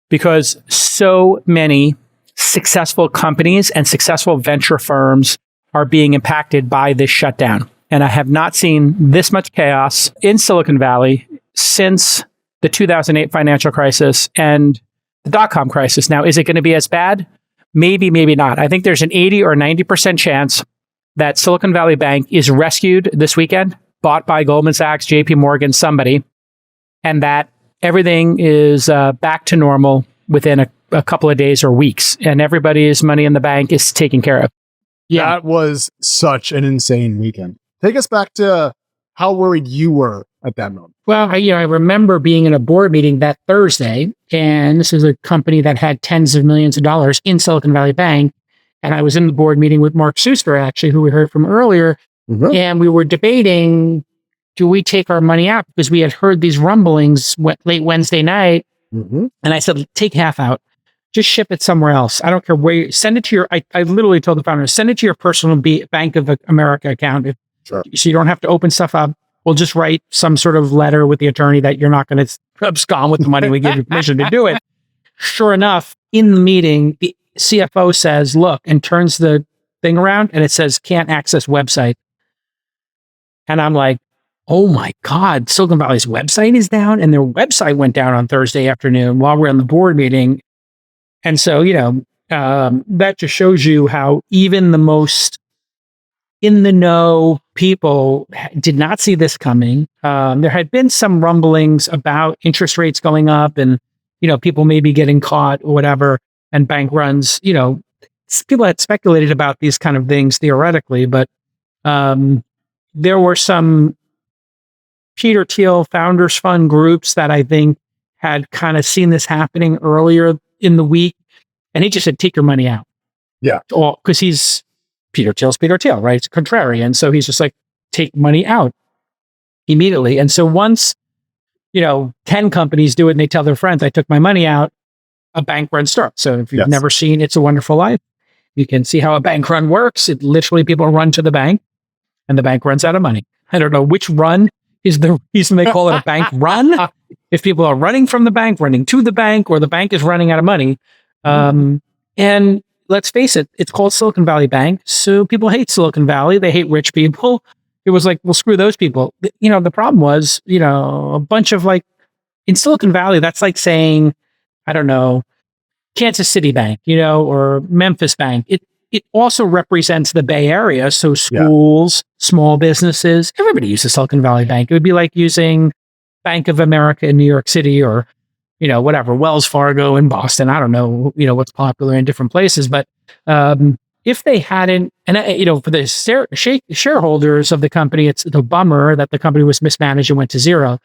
because so many successful companies and successful venture firms are being impacted by this shutdown. And I have not seen this much chaos in Silicon Valley since the 2008 financial crisis and the dot-com crisis. Now, is it going to be as bad? Maybe, maybe not. I think there's an 80 or 90% chance that Silicon Valley Bank is rescued this weekend, bought by Goldman Sachs, JP Morgan, somebody, and that everything is back to normal within a couple of days or weeks, and everybody's money in the bank is taken care of. Yeah. That was such an insane weekend. Take us back to how worried you were at that moment. Well, I remember being in a board meeting that Thursday, and this is a company that had tens of millions of dollars in Silicon Valley Bank. And I was in the board meeting with Mark Suster, actually, who we heard from earlier. Mm-hmm. And we were debating, do we take our money out? Because we had heard these rumblings late Wednesday night. Mm-hmm. And I said, take half out. Just ship it somewhere else. I don't care where. Send it to your, I literally told the founder, send it to your personal Bank of America account. Sure. So you don't have to open stuff up. We'll just write some sort of letter with the attorney that you're not going to abscond with the money. We give you permission to do it. Sure enough, in the meeting, the CFO says, look, and turns the thing around and it says, can't access website. And I'm like, oh my God, Silicon Valley's website is down. And their website went down on Thursday afternoon while we're in the board meeting. And so, that just shows you how even the most in the know people did not see this coming. There had been some rumblings about interest rates going up and, people maybe getting caught or whatever, and bank runs, people had speculated about these kind of things theoretically, but there were some Peter Thiel Founders Fund groups that I think had kind of seen this happening earlier in the week. And he just said, take your money out. Yeah. Because he's Peter Thiel, right? It's contrarian. So he's just like, take money out immediately. And so once 10 companies do it and they tell their friends, I took my money out, a bank run starts. So if you've never seen It's a Wonderful Life, you can see how a bank run works. It literally, people run to the bank and the bank runs out of money. I don't know which run is the reason they call it a bank run. If people are running from the bank, running to the bank, or the bank is running out of money. And let's face it, it's called Silicon Valley Bank. So people hate Silicon Valley. They hate rich people. It was like, well, screw those people. The problem was, a bunch of in Silicon Valley, that's like saying, I don't know, Kansas City Bank, or Memphis Bank. It also represents the Bay Area. So schools, small businesses, everybody uses Silicon Valley Bank. It would be like using Bank of America in New York City, or, whatever, Wells Fargo in Boston. I don't know, what's popular in different places. But if they hadn't, and, for the shareholders of the company, it's the bummer that the company was mismanaged and went to zero.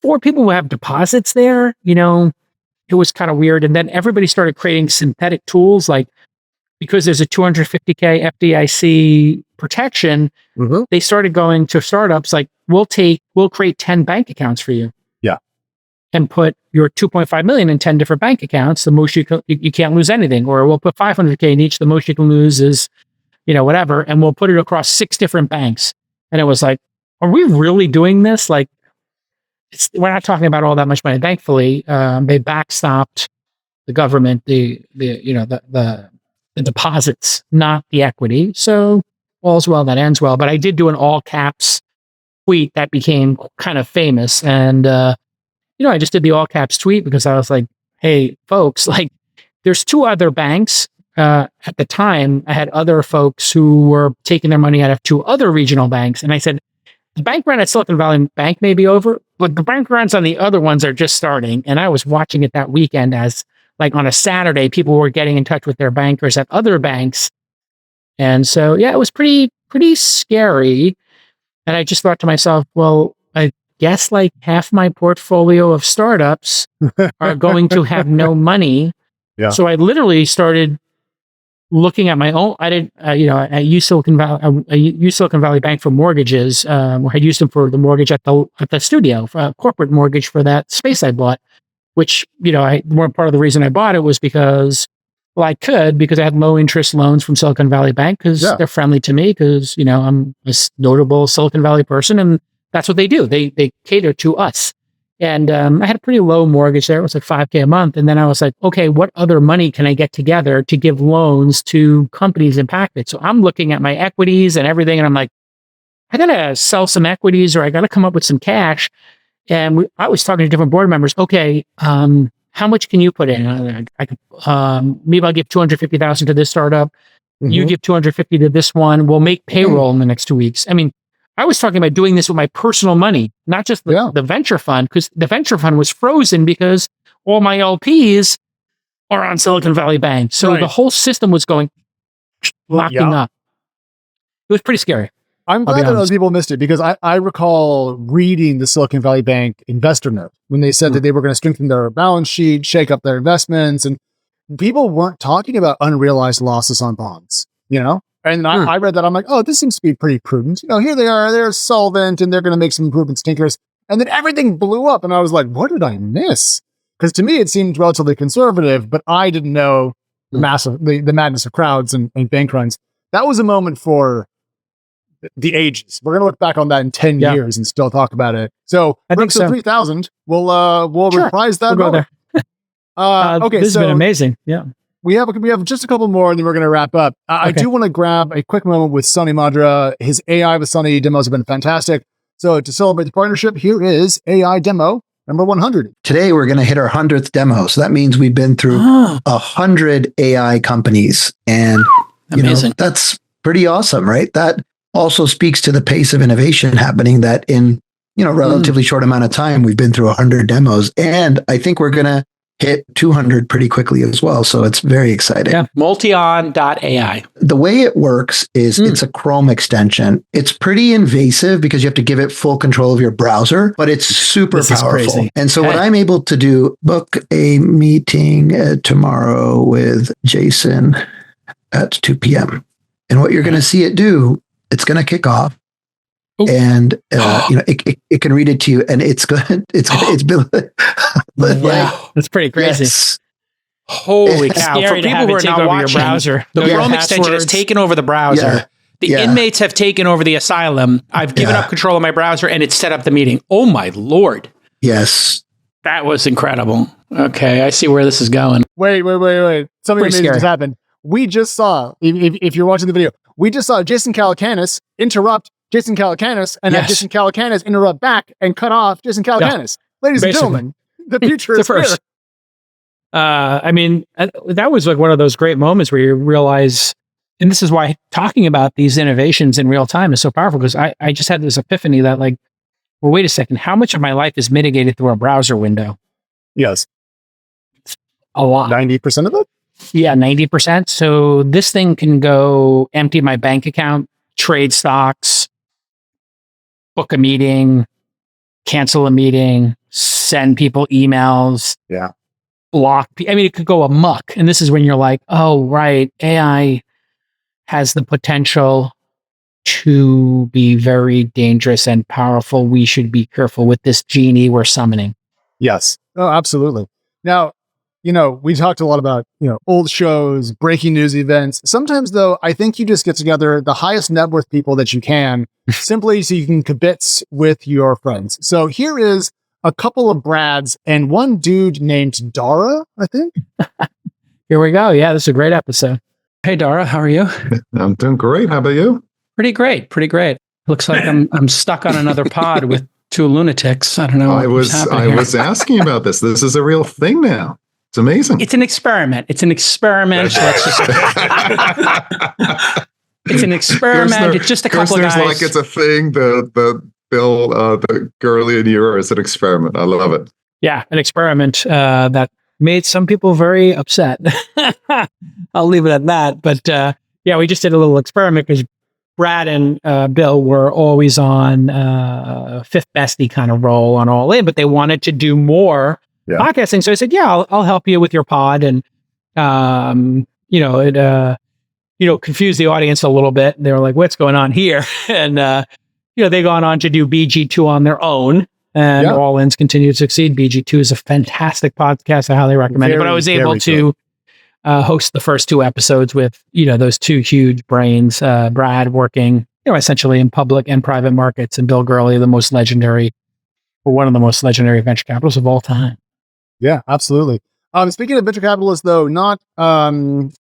For people who have deposits there, it was kind of weird. And then everybody started creating synthetic tools, because there's a 250K FDIC protection, they started going to startups like, we'll create 10 bank accounts for you. Yeah. And put your 2.5 million in 10 different bank accounts. The most you can't lose anything. Or we'll put 500K in each. The most you can lose is, whatever. And we'll put it across 6 different banks. And it was like, are we really doing this? We're not talking about all that much money. Thankfully, they backstopped the government, the deposits, not the equity. So all's well that ends well. But I did do an all caps tweet that became kind of famous. And, I just did the all caps tweet because I was like, hey, folks, there's 2 other banks. At the time, I had other folks who were taking their money out of 2 other regional banks. And I said, the bank run at Silicon Valley Bank may be over, but the bank runs on the other ones are just starting. And I was watching it that weekend as, on a Saturday, people were getting in touch with their bankers at other banks. And so, it was pretty scary. And I just thought to myself, well, I guess half my portfolio of startups are going to have no money. Yeah. So I literally started looking at my own. I did, I used Silicon Valley Bank for mortgages. I used them for the mortgage at the studio, for a corporate mortgage for that space I bought. Which, more part of the reason I bought it was because I had low interest loans from Silicon Valley Bank because they're friendly to me because, I'm a notable Silicon Valley person and that's what they do. They cater to us. And I had a pretty low mortgage there. It was like $5K a month. And then I was like, okay, what other money can I get together to give loans to companies impacted? So I'm looking at my equities and everything. And I'm like, I got to sell some equities or I got to come up with some cash. And I was talking to different board members. Okay, how much can you put in? I could, maybe I'll give 250,000 to this startup. You give 250 to this one. We'll make payroll in the next 2 weeks. I mean, I was talking about doing this with my personal money, not just the venture fund, because the venture fund was frozen because all my LPs are on Silicon Valley Bank. So the whole system was locking up. It was pretty scary. I'm glad that other people missed it because I recall reading the Silicon Valley Bank investor note when they said that they were going to strengthen their balance sheet, shake up their investments, and people weren't talking about unrealized losses on bonds, And I read that. I'm like, oh, this seems to be pretty prudent. Here they are, they're solvent and they're going to make some improvements, tinkers. And then everything blew up. And I was like, what did I miss? Because to me, it seemed relatively conservative, but I didn't know the madness of crowds and bank runs. That was a moment for the ages. We're going to look back on that in 10 years and still talk about it. So I think so. 3000, we'll reprise that. We'll go there. Okay. This has been amazing. Yeah. We have just a couple more and then we're going to wrap up. I do want to grab a quick moment with Sonny Madra. His AI with Sonny demos have been fantastic. So to celebrate the partnership, here is AI demo number 100. Today, we're going to hit our 100th demo. So that means we've been through 100 AI companies. And amazing. That's pretty awesome, right? That also speaks to the pace of innovation happening that in, relatively short amount of time, we've been through 100 demos. And I think we're going to hit 200 pretty quickly as well. So it's very exciting. Yeah. Multion.ai. The way it works is it's a Chrome extension. It's pretty invasive because you have to give it full control of your browser, but it's super powerful. And so what I'm able to do, book a meeting tomorrow with Jason at 2 p.m. And what you're going to see it do, it's going to kick off. and it can read it to you, and it's good. It's been, That's pretty crazy. Holy cow! Scary For to people have who it are take not over your watching, browser. the Know your Chrome extension has passwords. taken over the browser. Yeah. The Yeah. inmates have taken over the asylum. I've given up control of my browser, and it's set up the meeting. Oh my lord! Yes, that was incredible. Okay, I see where this is going. Wait. Something Pretty amazing scary. just happened. We just saw, if you're watching the video, we just saw Jason Calacanis interrupt Jason Calacanis and have Jason Calacanis interrupt back and cut off Jason Calacanis. Ladies and gentlemen, the future is here. I mean, that was like one of those great moments where you realize, and this is why talking about these innovations in real time is so powerful, because I just had this epiphany that like, well, wait a second, how much of my life is mitigated through a browser window? Yes. A lot. 90% of it? Yeah, 90%. So this thing can go empty my bank account, trade stocks, book a meeting, cancel a meeting, send people emails. Yeah. Block. I mean, it could go amok. And this is when you're like, oh, right. AI has the potential to be very dangerous and powerful. We should be careful with this genie we're summoning. Yes. Oh, absolutely. Now, we talked a lot about, old shows, breaking news events. Sometimes, though, I think you just get together the highest net worth people that you can, simply so you can kibitz with your friends. So here is a couple of Brads and one dude named Dara, I think. Here we go. Yeah, this is a great episode. Hey, Dara, how are you? I'm doing great. How about you? Pretty great. Looks like I'm stuck on another pod with two lunatics. I don't know. I was asking about this. This is a real thing now. It's amazing. It's an experiment. It's an experiment. It's an experiment. It's just a couple of guys. Like it's a thing. The Bill, the girlie in you is an experiment. I love it. Yeah, an experiment that made some people very upset. I'll leave it at that. But yeah, we just did a little experiment because Brad and Bill were always on fifth bestie kind of role on All In, but they wanted to do more podcasting. So I said, yeah, I'll help you with your pod. And, it confused the audience a little bit. They were like, what's going on here? And, they've gone on to do BG2 on their own. And All In's continue to succeed. BG2 is a fantastic podcast. I highly recommend it. But I was able to host the first two episodes with, those two huge brains, Brad working, essentially in public and private markets, and Bill Gurley, one of the most legendary venture capitalists of all time. Yeah, absolutely. Speaking of venture capitalists, though, not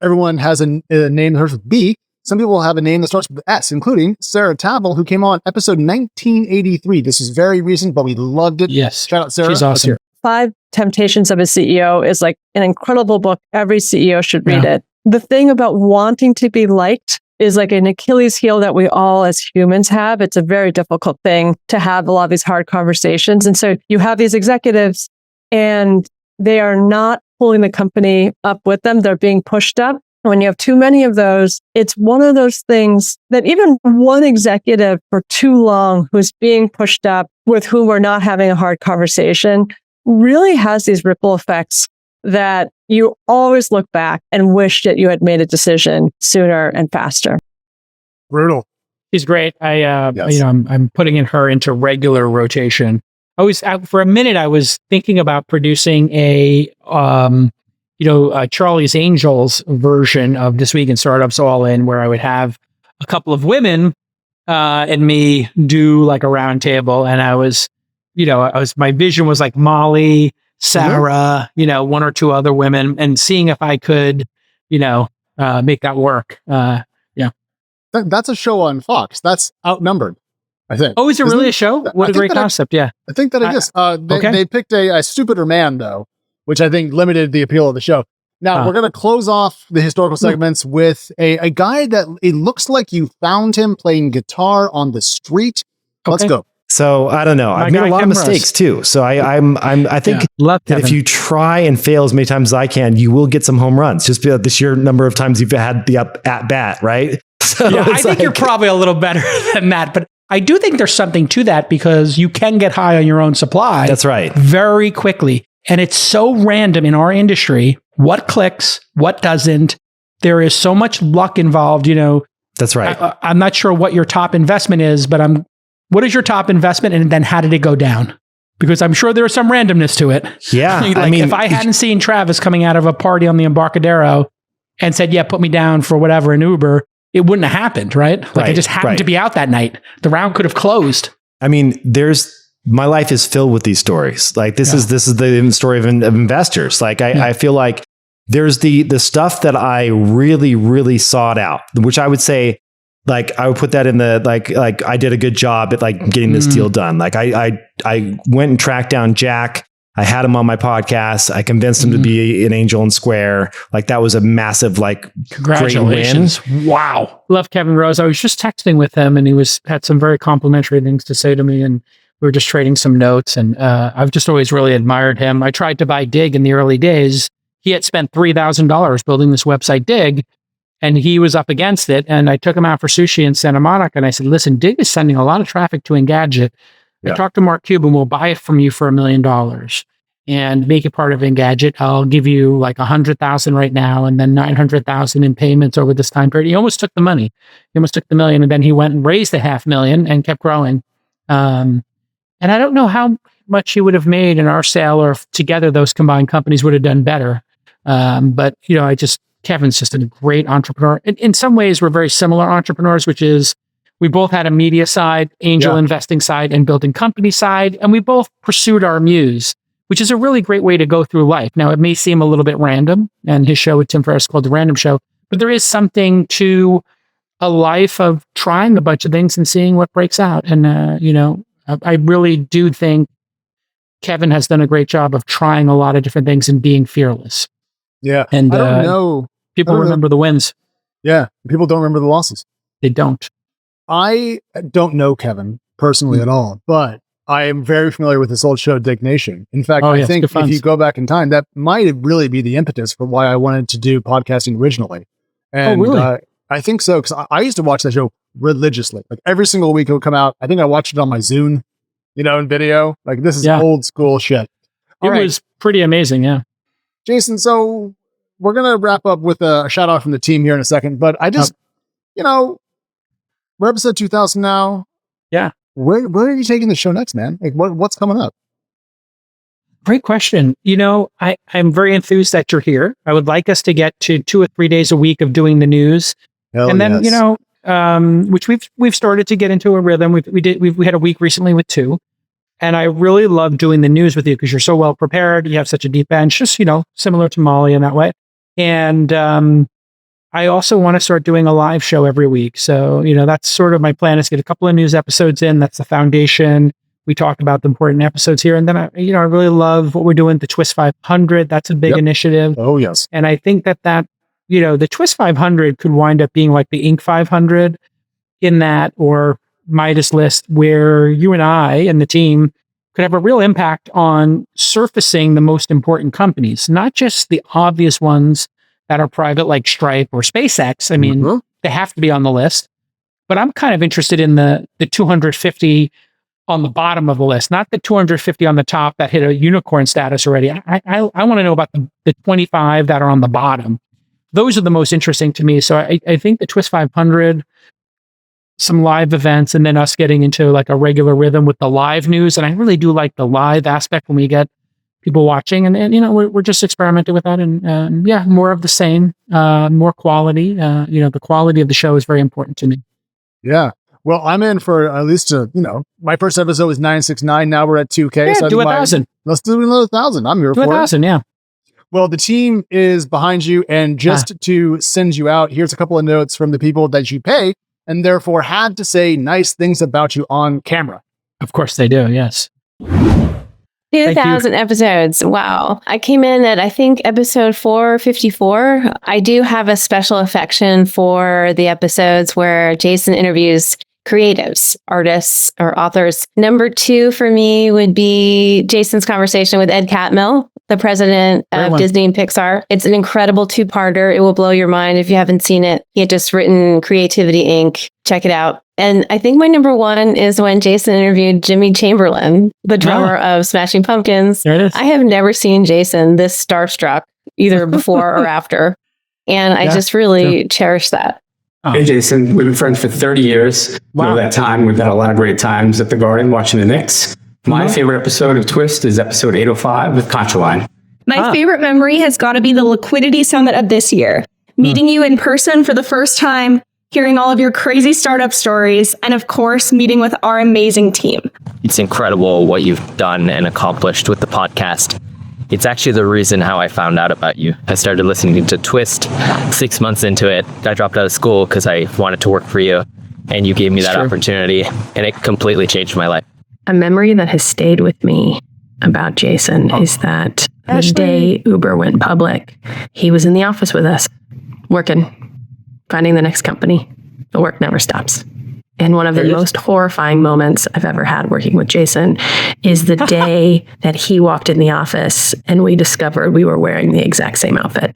everyone has a name that starts with B. Some people have a name that starts with S, including Sarah Tavel, who came on episode 1983. This is very recent, but we loved it. Yes. Shout out, Sarah. She's awesome. 5 Temptations of a CEO is like an incredible book. Every CEO should read it. The thing about wanting to be liked is like an Achilles heel that we all as humans have. It's a very difficult thing to have a lot of these hard conversations. And so you have these executives and they are not pulling the company up with them. They're being pushed up. When you have too many of those, it's one of those things that even one executive for too long who's being pushed up with whom we're not having a hard conversation really has these ripple effects that you always look back and wish that you had made a decision sooner and faster. Brutal. She's great. I'm putting her into regular rotation. For a minute, I was thinking about producing a Charlie's Angels version of This Week in Startups All In, where I would have a couple of women and me do like a round table. And my vision was like Molly, Sarah, one or two other women, and seeing if I could, make that work. That's a show on Fox. That's Outnumbered, I think. Oh, is it really a show? What a great concept. I think that it is. They picked a stupider man, though, which I think limited the appeal of the show. Now, we're going to close off the historical segments with a guy that it looks like you found him playing guitar on the street. Let's go. So I don't know. I've made a lot of mistakes too. So I think that if you try and fail as many times as I can, you will get some home runs. Just the sheer number of times you've had the at bat, right? So I think you're probably a little better than that, but I do think there's something to that because you can get high on your own supply. That's right. Very quickly. And it's so random in our industry. What clicks, what doesn't. There is so much luck involved, That's right. I'm not sure what your top investment is, but I'm what is your top investment, and then how did it go down? Because I'm sure there was some randomness to it. Yeah. Like, I mean, if I hadn't seen Travis coming out of a party on the Embarcadero and said, yeah, put me down for whatever in Uber, it wouldn't have happened, right? Like I just happened to be out that night. The round could have closed. I mean, my life is filled with these stories. Like this is the story of investors. Like I feel like there's the stuff that I really, really sought out, which I would say, like I would put that in the like I did a good job at like getting this deal done. Like I went and tracked down Jack. I had him on my podcast. I convinced him to be an angel in Square. Like that was a massive Congratulations. Great win. Wow. Love Kevin Rose. I was just texting with him and he had some very complimentary things to say to me, and we were just trading some notes, and I've just always really admired him. I tried to buy Dig in the early days. He had spent $3,000 building this website Dig, and he was up against it. And I took him out for sushi in Santa Monica, and I said, listen, Dig is sending a lot of traffic to Engadget. I talked to Mark Cuban, we'll buy it from you for $1 million and make it part of Engadget. I'll give you like 100,000 right now, and then 900,000 in payments over this time period. He almost took the money. He almost took the $1 million, and then he went and raised the $500,000 and kept growing. And I don't know how much he would have made in our sale, or if together those combined companies would have done better. But, Kevin's just a great entrepreneur. In some ways, we're very similar entrepreneurs, which is we both had a media side, angel investing side, and building company side. And we both pursued our muse, which is a really great way to go through life. Now, it may seem a little bit random, and his show with Tim Ferriss called The Random Show, but there is something to a life of trying a bunch of things and seeing what breaks out. And, I really do think Kevin has done a great job of trying a lot of different things and being fearless. Yeah. And I don't know. People remember the wins. Yeah. People don't remember the losses. They don't. I don't know Kevin personally at all, but I am very familiar with this old show, Dig Nation. In fact, I think if you go back in time, that might really be the impetus for why I wanted to do podcasting originally. And really? I think so, because I used to watch that show religiously. Like every single week it would come out. I think I watched it on my Zune, in video. Like this is old school shit. It was pretty amazing, yeah. Jason, so we're going to wrap up with a shout out from the team here in a second, but I just, we're episode 2000 now. Yeah. Where are you taking the show next, man? Like what's coming up? Great question. I'm very enthused that you're here. I would like us to get to 2 or 3 days a week of doing the news. Which we've started to get into a rhythm. We had a week recently with 2. And I really love doing the news with you because you're so well prepared. You have such a deep bench, just, similar to Molly in that way. And I also want to start doing a live show every week. So, that's sort of my plan, is get a couple of news episodes in. That's the foundation. We talk about the important episodes here. And then, I really love what we're doing, the Twist 500. That's a big initiative. Oh, yes. And I think that the Twist 500 could wind up being like the Inc. 500 in that, or Midas list, where you and I and the team could have a real impact on surfacing the most important companies, not just the obvious ones that are private like Stripe or SpaceX. I mean, they have to be on the list, but I'm kind of interested in the 250 on the bottom of the list, not the 250 on the top that hit a unicorn status already. I want to know about the 25 that are on the bottom. Those are the most interesting to me. So I think the Twist 500, some live events, and then us getting into like a regular rhythm with the live news. And I really do like the live aspect when we get people watching, and we're just experimenting with that, and more of the same, more quality. The quality of the show is very important to me. Yeah. Well, I'm in for at least my first episode was 969. Now we're at 2K. Yeah, so do 1,000. Let's do another 1,000. I'm here for 1,000. Yeah. Well, the team is behind you, and just to send you out, here's a couple of notes from the people that you pay, and therefore had to say nice things about you on camera. Of course they do. Yes. 2,000 episodes. Wow. I came in at, I think, episode 454. I do have a special affection for the episodes where Jason interviews creatives, artists, or authors. Number 2 for me would be Jason's conversation with Ed Catmull, the president of Disney and Pixar. It's an incredible 2-parter. It will blow your mind if you haven't seen it. He had just written Creativity Inc. Check it out. And I think my number 1 is when Jason interviewed Jimmy Chamberlain, the drummer of Smashing Pumpkins. There it is. I have never seen Jason this starstruck, either before or after. And I just really cherish that. Hey, Jason. We've been friends for 30 years. Wow. Over that time, we've had a lot of great times at the Garden watching the Knicks. My favorite episode of Twist is episode 805 with Contraline. My favorite memory has got to be the Liquidity Summit of this year. Meeting you in person for the first time, hearing all of your crazy startup stories, and of course, meeting with our amazing team. It's incredible what you've done and accomplished with the podcast. It's actually the reason how I found out about you. I started listening to Twist 6 months into it. I dropped out of school because I wanted to work for you, and you gave me that opportunity, and it completely changed my life. A memory that has stayed with me about Jason is that the day Uber went public, he was in the office with us, working, finding the next company. The work never stops. And one of the most horrifying moments I've ever had working with Jason is the day that he walked in the office and we discovered we were wearing the exact same outfit.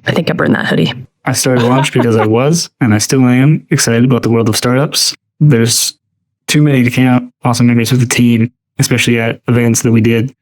I think I burned that hoodie. I started Launch because I was, and I still am, excited about the world of startups. There's too many to count. Awesome memories with the team, especially at events that we did,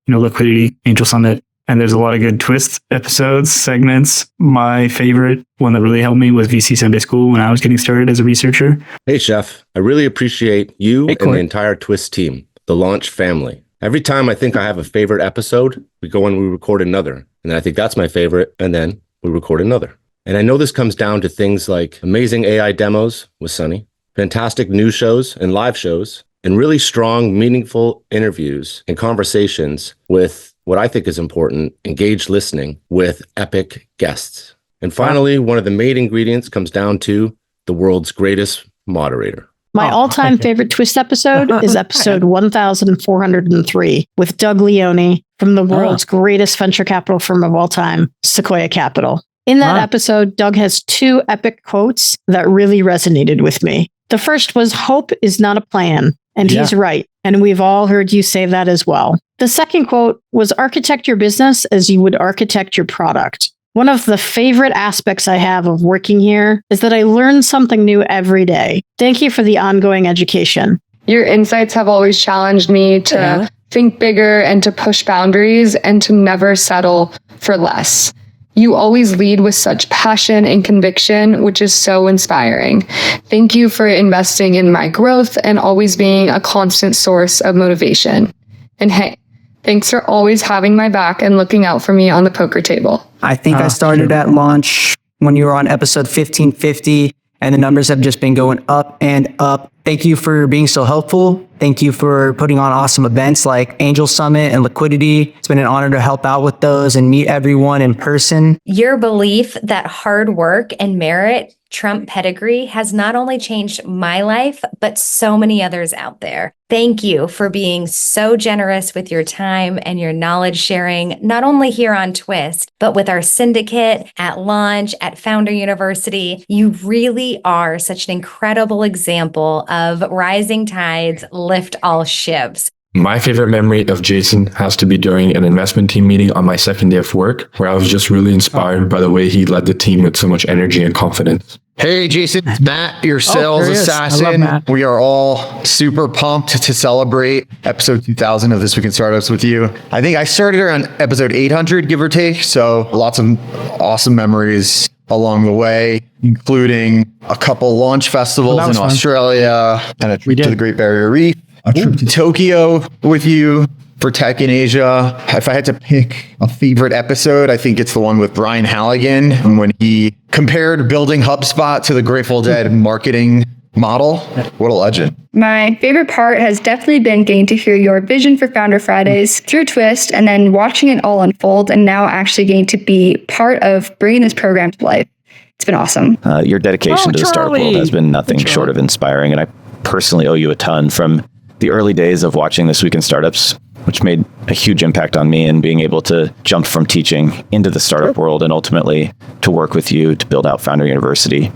Liquidity, Angel Summit. And there's a lot of good Twist episodes, segments. My favorite one that really helped me was VC Sunday School when I was getting started as a researcher. Hey, Chef. I really appreciate you and the entire Twist team, the Launch family. Every time I think I have a favorite episode, we go and we record another. And then I think that's my favorite, and then we record another. And I know this comes down to things like amazing AI demos with Sunny, fantastic news shows and live shows, and really strong, meaningful interviews and conversations with what I think is important, engaged listening with epic guests. And finally, one of the main ingredients comes down to the world's greatest moderator. My all-time favorite Twist episode is episode 1403 with Doug Leone from the world's greatest venture capital firm of all time, Sequoia Capital. In that episode, Doug has two epic quotes that really resonated with me. The first was, "Hope is not a plan." And he's right. And we've all heard you say that as well. The second quote was, "Architect your business as you would architect your product." One of the favorite aspects I have of working here is that I learn something new every day. Thank you for the ongoing education. Your insights have always challenged me to think bigger and to push boundaries and to never settle for less. You always lead with such passion and conviction, which is so inspiring. Thank you for investing in my growth and always being a constant source of motivation. And hey, thanks for always having my back and looking out for me on the poker table. I think I started at Launch when you were on episode 1550, and the numbers have just been going up and up. Thank you for being so helpful. Thank you for putting on awesome events like Angel Summit and Liquidity. It's been an honor to help out with those and meet everyone in person. Your belief that hard work and merit trump pedigree has not only changed my life, but so many others out there. Thank you for being so generous with your time and your knowledge sharing, not only here on Twist, but with our syndicate, at Launch, at Founder University. You really are such an incredible example of rising tides lift all ships. My favorite memory of Jason has to be during an investment team meeting on my second day of work, where I was just really inspired by the way he led the team with so much energy and confidence. Hey, Jason, it's Matt, your sales assassin. We are all super pumped to celebrate episode 2000 of This Week in Startups with you. I think I started around episode 800, give or take. So lots of awesome memories along the way, including a couple launch festivals in Australia and a trip to the Great Barrier Reef. A trip to Tokyo with you for Tech in Asia. If I had to pick a favorite episode, I think it's the one with Brian Halligan when he compared building HubSpot to the Grateful Dead marketing model. What a legend. My favorite part has definitely been getting to hear your vision for Founder Fridays through Twist and then watching it all unfold and now actually getting to be part of bringing this program to life. It's been awesome. Your dedication to the startup world has been nothing short of inspiring, and I personally owe you a ton from the early days of watching This Week in Startups, which made a huge impact on me, and being able to jump from teaching into the startup world and ultimately to work with you to build out Founder University.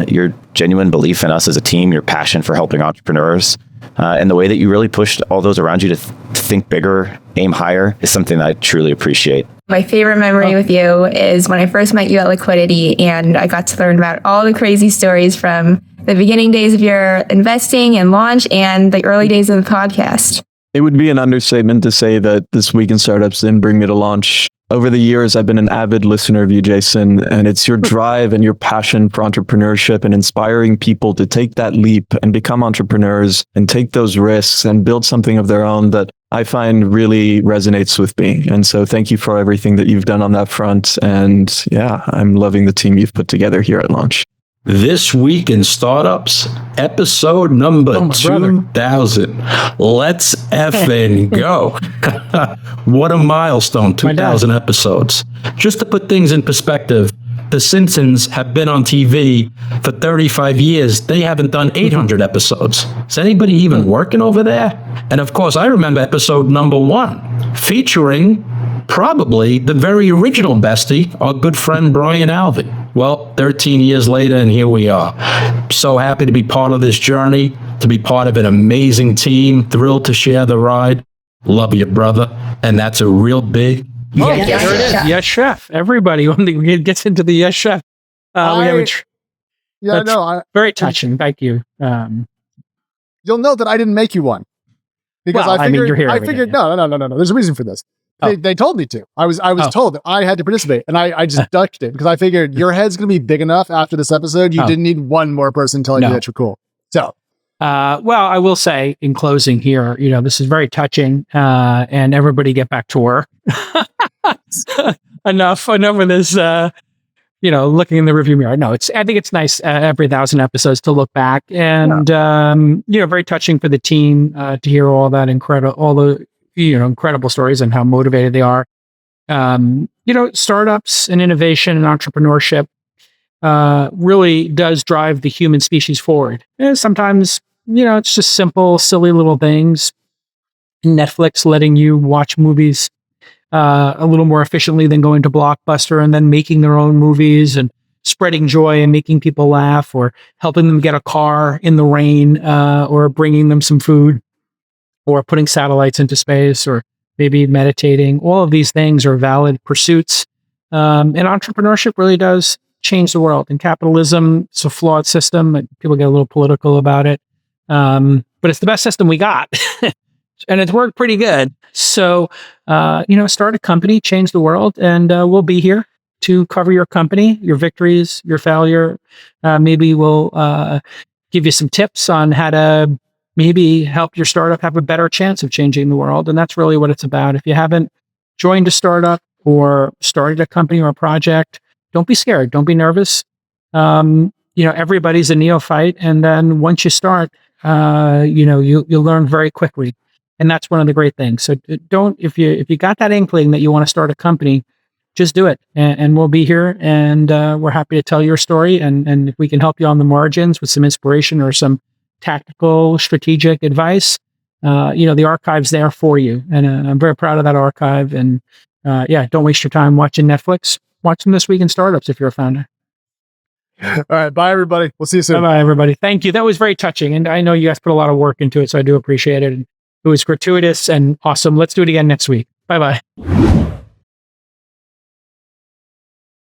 Your genuine belief in us as a team, your passion for helping entrepreneurs, and the way that you really pushed all those around you to think bigger, aim higher, is something that I truly appreciate. My favorite memory with you is when I first met you at Liquidity, and I got to learn about all the crazy stories from the beginning days of your investing and launch and the early days of the podcast. It would be an understatement to say that This Week in Startups didn't bring me to Launch. Over the years, I've been an avid listener of you, Jason, and it's your drive and your passion for entrepreneurship and inspiring people to take that leap and become entrepreneurs and take those risks and build something of their own that I find really resonates with me. And so thank you for everything that you've done on that front. And yeah, I'm loving the team you've put together here at Launch. This Week in Startups, episode number 2000. Let's effing go. What a milestone, 2000 episodes. Just to put things in perspective, The Simpsons have been on TV for 35 years. They haven't done 800 episodes. Is anybody even working over there? And of course, I remember episode number 1, featuring probably the very original bestie, our good friend Brian Alvey. Well, 13 years later, and here we are. So happy to be part of this journey, to be part of an amazing team, thrilled to share the ride. Love you, brother. And that's a real big yes, there it is. Yes, chef. Everybody gets into the yes, chef. We have very touching. Thank you. You'll note that I didn't make you one because I figured, you're here. No. There's a reason for this. They told me to. I was told that I had to participate, and I just ducked it because I figured your head's going to be big enough after this episode. You didn't need one more person telling you that you're cool. So, well, I will say in closing here, this is very touching, and everybody get back to work. enough of this. Looking in the rearview mirror. No, I think it's nice every 1,000 episodes to look back, and very touching for the team to hear all that incredible stories and how motivated they are. Startups and innovation and entrepreneurship really does drive the human species forward. And sometimes, it's just simple, silly little things. Netflix letting you watch movies a little more efficiently than going to Blockbuster and then making their own movies and spreading joy and making people laugh, or helping them get a car in the rain, or bringing them some food, or putting satellites into space, or maybe meditating. All of these things are valid pursuits. And entrepreneurship really does change the world. And capitalism, it's a flawed system. People get a little political about it. But it's the best system we got. And it's worked pretty good. So, start a company, change the world, and we'll be here to cover your company, your victories, your failure. Maybe we'll give you some tips on how to maybe help your startup have a better chance of changing the world. And that's really what it's about. If you haven't joined a startup or started a company or a project, don't be scared. Don't be nervous. Everybody's a neophyte. And then once you start, you'll learn very quickly. And that's one of the great things. So if you got that inkling that you want to start a company, just do it. And we'll be here, and we're happy to tell your story. And if we can help you on the margins with some inspiration or some tactical, strategic advice, the archive's there for you. And I'm very proud of that archive. And don't waste your time watching Netflix. Watch them This Week in Startups if you're a founder. All right. Bye, everybody. We'll see you soon. Bye, everybody. Thank you. That was very touching. And I know you guys put a lot of work into it, so I do appreciate it. And it was gratuitous and awesome. Let's do it again next week. Bye-bye.